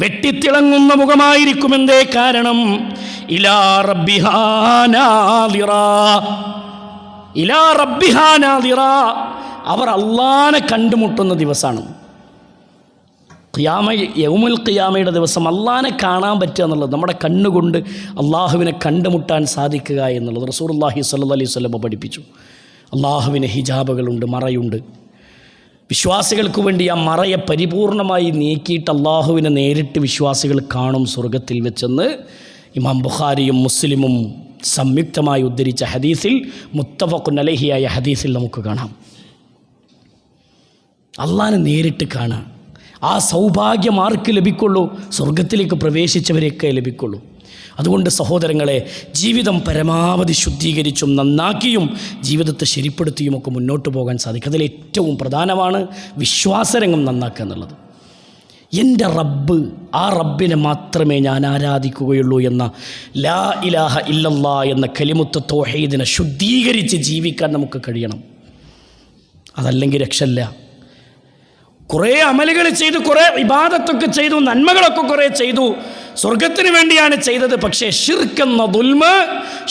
വെട്ടിത്തിളങ്ങുന്ന മുഖമായിരിക്കും. എന്തേ കാരണം? ഇലാ റബ്ബിഹാ നാദിറ, ഇലാ റബ്ബിഹാ നാദിറ, അവർ അള്ളാനെ കണ്ടുമുട്ടുന്ന ദിവസമാണ് ഖിയാമ. യൗമുൽ ഖിയാമയുടെ ദിവസം അള്ളാനെ കാണാൻ പറ്റുക എന്നുള്ളത്, നമ്മുടെ കണ്ണുകൊണ്ട് അള്ളാഹുവിനെ കണ്ടുമുട്ടാൻ സാധിക്കുക എന്നുള്ളത് റസൂലുള്ളാഹി സ്വല്ലല്ലാഹി അലൈഹി വസല്ലം പഠിപ്പിച്ചു. അള്ളാഹുവിന് ഹിജാബുകളുണ്ട്, മറയുണ്ട്. വിശ്വാസികൾക്ക് വേണ്ടി ആ മറയെ പരിപൂർണമായി നീക്കിയിട്ട് അള്ളാഹുവിനെ നേരിട്ട് വിശ്വാസികൾ കാണും സ്വർഗത്തിൽ വെച്ചെന്ന് ഇമാം ബുഖാരിയും മുസ്ലിമും സംയുക്തമായി ഉദ്ധരിച്ച ഹദീസിൽ, മുത്തഫഖുൻ അലൈഹിയായ ഹദീസിൽ നമുക്ക് കാണാം. അള്ളാഹിനെ നേരിട്ട് കാണാം. ആ സൗഭാഗ്യം ആർക്ക് ലഭിക്കുള്ളൂ? സ്വർഗത്തിലേക്ക് പ്രവേശിച്ചവരെയൊക്കെ ലഭിക്കുള്ളൂ. അതുകൊണ്ട് സഹോദരങ്ങളെ, ജീവിതം പരമാവധി ശുദ്ധീകരിച്ചും നന്നാക്കിയും ജീവിതത്തെ ശരിപ്പെടുത്തിയുമൊക്കെ മുന്നോട്ട് പോകാൻ സാധിക്കും. അതിലേറ്റവും പ്രധാനമാണ് വിശ്വാസരംഗം നന്നാക്കുക എന്നുള്ളത്. എൻ്റെ റബ്ബ്, ആ റബ്ബിനെ മാത്രമേ ഞാൻ ആരാധിക്കുകയുള്ളൂ എന്ന ലാ ഇലാഹ ഇല്ലല്ലാ എന്ന കലിമത്ത് തൗഹീദിനെ ശുദ്ധീകരിച്ച് ജീവിക്കാൻ നമുക്ക് കഴിയണം. അതല്ലെങ്കിൽ രക്ഷയില്ല. കുറേ അമലുകൾ ചെയ്തു, കുറേ ഇബാദത്തൊക്കെ ചെയ്തു, നന്മകളൊക്കെ കുറേ ചെയ്തു, സ്വർഗത്തിന് വേണ്ടിയാണ് ചെയ്തത്. പക്ഷേ ശിർക്കെന്ന ദുൽമ്,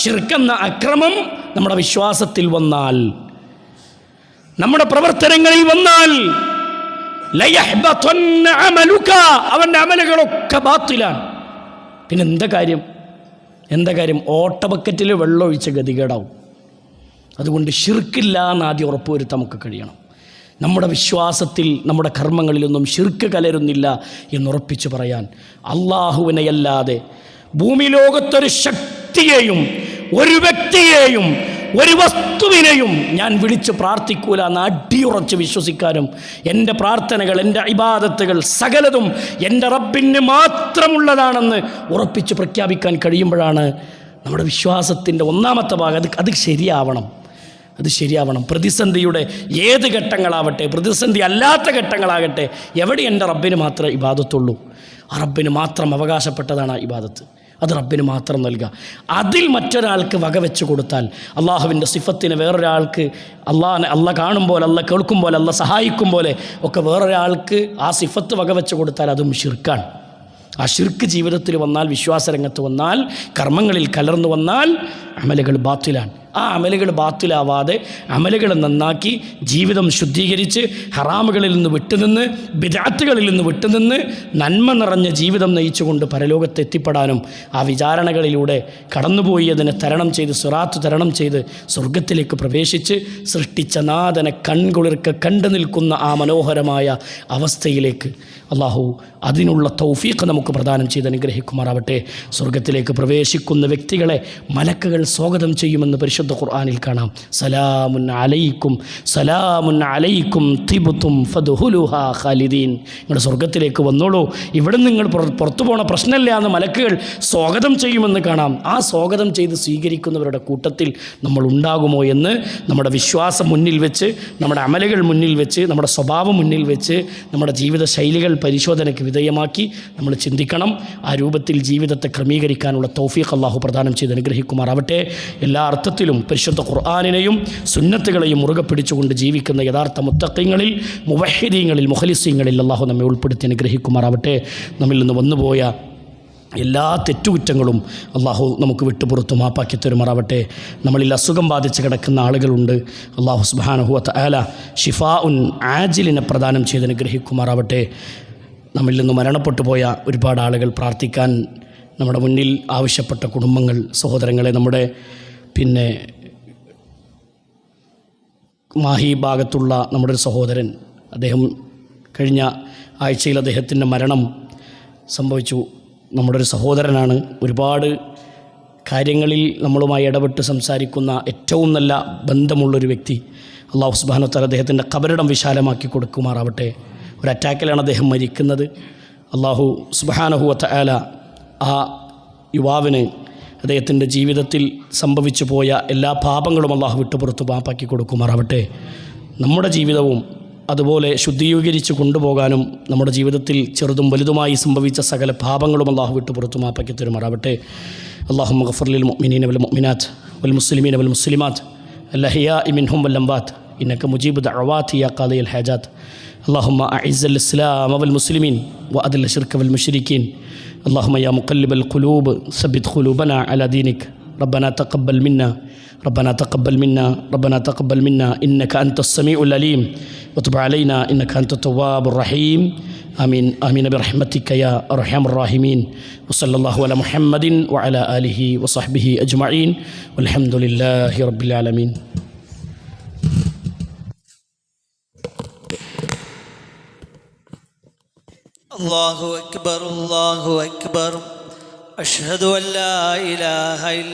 ശിർക്കെന്ന അക്രമം നമ്മുടെ വിശ്വാസത്തിൽ വന്നാൽ, നമ്മുടെ പ്രവർത്തനങ്ങളിൽ വന്നാൽ, ലയഹ്ബതന്ന അമലുക, അവൻ്റെ അമലുകളൊക്കെ ബാത്തിലാണ്. പിന്നെ എന്താ കാര്യം? എന്താ കാര്യം? ഓട്ടബക്കറ്റിൽ വെള്ളം ഒഴിച്ച ഗതികേടാവും. അതുകൊണ്ട് ശിർക്കില്ല എന്ന് ആദ്യം ഉറപ്പുവരുത്താൻ നമുക്ക് കഴിയണം. നമ്മുടെ വിശ്വാസത്തിൽ, നമ്മുടെ കർമ്മങ്ങളിലൊന്നും ശിർക്ക് കലരുന്നില്ല എന്നുറപ്പിച്ച് പറയാൻ അല്ലാഹുവിനെയല്ലാതെ ഭൂമി ലോകത്തൊരു ശക്തിയെയും ഒരു വ്യക്തിയെയും ഒരു വസ്തുവിനെയും ഞാൻ വിളിച്ച് പ്രാർത്ഥിക്കൂല എന്ന് അടിയുറച്ച് വിശ്വസിക്കാനും എൻ്റെ പ്രാർത്ഥനകൾ, എൻ്റെ ഇബാദത്തുകൾ സകലതും എൻ്റെ റബ്ബിന് മാത്രമുള്ളതാണെന്ന് ഉറപ്പിച്ച് പ്രഖ്യാപിക്കാൻ കഴിയുമ്പോഴാണ് നമ്മുടെ വിശ്വാസത്തിൻ്റെ ഒന്നാമത്തെ ഭാഗം അത് ശരിയാവണം. അത് ശരിയാവണം. പ്രതിസന്ധിയുടെ ഏത് ഘട്ടങ്ങളാവട്ടെ, പ്രതിസന്ധി അല്ലാത്ത ഘട്ടങ്ങളാകട്ടെ, എവിടെ എൻ്റെ റബ്ബിന് മാത്രമേ ഇബാദത്തുള്ളൂ. ആ റബ്ബിന് മാത്രം അവകാശപ്പെട്ടതാണ് ആ ഇബാദത്ത്. അത് റബ്ബിന് മാത്രം നൽകുക. അതിൽ മറ്റൊരാൾക്ക് വകവെച്ച് കൊടുത്താൽ, അള്ളാഹുവിൻ്റെ സിഫത്തിന് വേറൊരാൾക്ക് അല്ല കാണും പോലെ, അല്ല കേൾക്കും പോലെ, അല്ല സഹായിക്കും പോലെ ഒക്കെ വേറൊരാൾക്ക് ആ സിഫത്ത് വകവെച്ച് കൊടുത്താൽ അതും ശിർക്കാണ്. ആ ശിർക്ക് ജീവിതത്തിൽ വന്നാൽ, വിശ്വാസരംഗത്ത് വന്നാൽ, കർമ്മങ്ങളിൽ കലർന്നു വന്നാൽ അമലുകൾ ബാത്തിലാണ്. ആ അമലുകൾ ബാത്തിലാവാതെ അമലുകൾ നന്നാക്കി ജീവിതം ശുദ്ധീകരിച്ച് ഹറാമുകളിൽ നിന്ന് വിട്ടുനിന്ന്, ബിദ്അത്തുകളിൽ നിന്ന് വിട്ടുനിന്ന് നന്മ നിറഞ്ഞ ജീവിതം നയിച്ചുകൊണ്ട് പരലോകത്ത് എത്തിപ്പെടാനും ആ വിചാരണകളിലൂടെ കടന്നുപോയി അതിനെ തരണം ചെയ്ത്, സിറാത്ത് തരണം ചെയ്ത് സ്വർഗത്തിലേക്ക് പ്രവേശിച്ച് സൃഷ്ടിച്ച നാഥനെ കൺകുളിർക്കെ കണ്ടു നിൽക്കുന്ന ആ മനോഹരമായ അവസ്ഥയിലേക്ക് അള്ളാഹു അതിനുള്ള തൗഫീഖ് നമുക്ക് പ്രദാനം ചെയ്ത് അനുഗ്രഹിക്കുമാറാവട്ടെ. സ്വർഗത്തിലേക്ക് പ്രവേശിക്കുന്ന വ്യക്തികളെ മലക്കുകൾ സ്വാഗതം ചെയ്യുമെന്ന് പരിശുദ്ധ ഖുർആനിൽ കാണാം. സലാമുൻ അലൈക്കും, സലാമുൻ അലൈക്കും തിബ്തും ഫദ്ഖുലുഹാ ഖാലിദീൻ. നിങ്ങളുടെ സ്വർഗത്തിലേക്ക് വന്നോളൂ, ഇവിടെ നിങ്ങൾ പുറത്തു പോണ പ്രശ്നമില്ല എന്ന് മലക്കുകൾ സ്വാഗതം ചെയ്യുമെന്ന് കാണാം. ആ സ്വാഗതം ചെയ്ത് സ്വീകരിക്കുന്നവരുടെ കൂട്ടത്തിൽ നമ്മൾ ഉണ്ടാകുമോ എന്ന് നമ്മുടെ വിശ്വാസം മുന്നിൽ വെച്ച്, നമ്മുടെ അമലുകൾ മുന്നിൽ വെച്ച്, നമ്മുടെ സ്വഭാവം മുന്നിൽ വെച്ച്, നമ്മുടെ ജീവിത ശൈലികൾ പരിശോധനയ്ക്ക് വിധേയമാക്കി നമ്മൾ ചിന്തിക്കണം. ആ രൂപത്തിൽ ജീവിതത്തെ ക്രമീകരിക്കാനുള്ള തൗഫീഖ് അല്ലാഹു പ്രദാനം ചെയ്ത് അനുഗ്രഹിക്കുമാറാവട്ടെ. എല്ലാ അർത്ഥത്തിലും പരിശുദ്ധ ഖുർആനിനെയും സുന്നത്തുകളെയും മുറുകെ പിടിച്ചുകൊണ്ട് ജീവിക്കുന്ന യഥാർത്ഥ മുത്തഖീങ്ങളിൽ, മുവഹ്ഹിദീങ്ങളിൽ, മുഖ്ലിസീങ്ങളിൽ അല്ലാഹു നമ്മെ ഉൾപ്പെടുത്തി അനുഗ്രഹിക്കുമാറാവട്ടെ. നമ്മിൽ നിന്ന് വന്നുപോയ എല്ലാ തെറ്റുകുറ്റങ്ങളും അള്ളാഹു നമുക്ക് വിട്ടുപുറത്ത് മാപ്പാക്കി തരുമാറാവട്ടെ. നമ്മളിൽ അസുഖം ബാധിച്ച് കിടക്കുന്ന ആളുകളുണ്ട്. അള്ളാഹു സുബ്ഹാനഹു വ തആല ഷിഫാഉൻ ആജിലിനെ പ്രദാനം ചെയ്ത് അനുഗ്രഹിക്കുമാറാവട്ടെ. നമ്മിൽ നിന്ന് മരണപ്പെട്ടു പോയ ഒരുപാട് ആളുകൾ പ്രാർത്ഥിക്കാൻ നമ്മുടെ മുന്നിൽ ആവശ്യപ്പെട്ട കുടുംബങ്ങൾ, സഹോദരങ്ങളെ, നമ്മുടെ മാഹി ഭാഗത്തുള്ള നമ്മുടെ ഒരു സഹോദരൻ, അദ്ദേഹം കഴിഞ്ഞ ആഴ്ചയിൽ അദ്ദേഹത്തിൻ്റെ മരണം സംഭവിച്ചു. നമ്മുടെ ഒരു സഹോദരനാണ്. ഒരുപാട് കാര്യങ്ങളിൽ നമ്മളുമായി ഇടപെട്ട് സംസാരിക്കുന്ന ഏറ്റവും നല്ല ബന്ധമുള്ളൊരു വ്യക്തി. അല്ലാഹു സുബ്ഹാനഹു വ തആല അദ്ദേഹത്തിൻ്റെ ഖബറിടം വിശാലമാക്കി കൊടുക്കുമാറാവട്ടെ. ഒരു അറ്റാക്കിലാണ് അദ്ദേഹം മരിക്കുന്നത്. അല്ലാഹു സുബ്ഹാനഹു വ തആല ആ യുവാവിന് അദ്ദേഹത്തിൻ്റെ ജീവിതത്തിൽ സംഭവിച്ചു പോയ എല്ലാ പാപങ്ങളും അല്ലാഹു വിട്ടുപുറത്ത് മാപ്പാക്കി കൊടുക്കുമാറാവട്ടെ. നമ്മുടെ ജീവിതവും അതുപോലെ ശുദ്ധീകരിച്ച് കൊണ്ടുപോകാനും നമ്മുടെ ജീവിതത്തിൽ ചെറുതും വലുതുമായി സംഭവിച്ച സകല പാപങ്ങളും അല്ലാഹു വിട്ടുപുറത്ത് മാപ്പാക്കി തരുമാറാവട്ടെ. അല്ലാഹുമ്മ ഗഫിർ ലിൽ മുഅ്മിനീന വൽ മുഅ്മിനാത്ത് വൽ മുസ്ലിമീന വൽ മുസ്ലിമാത്ത് അൽഅഹ്യാഇ മിൻഹും വൽ അംവാത്ത് ഇന്നക മുജീബു ദഅവാതി യാ ഖാദിയൽ ഹാജാത്ത്. اللهم أعز الإسلام والمسلمين وأذل الشرك والمشركين. اللهم يا مقلب القلوب ثبت قلوبنا على دينك. ربنا تقبل منا ربنا تقبل منا ربنا تقبل منا إنك أنت السميع العليم وتب علينا إنك أنت التواب الرحيم. آمين آمين برحمتك يا أرحم الراحمين. وصلى الله على محمد وعلى آله وصحبه أجمعين والحمد لله رب العالمين. الله أكبر الله أكبر. أشهد أن لا إله إلا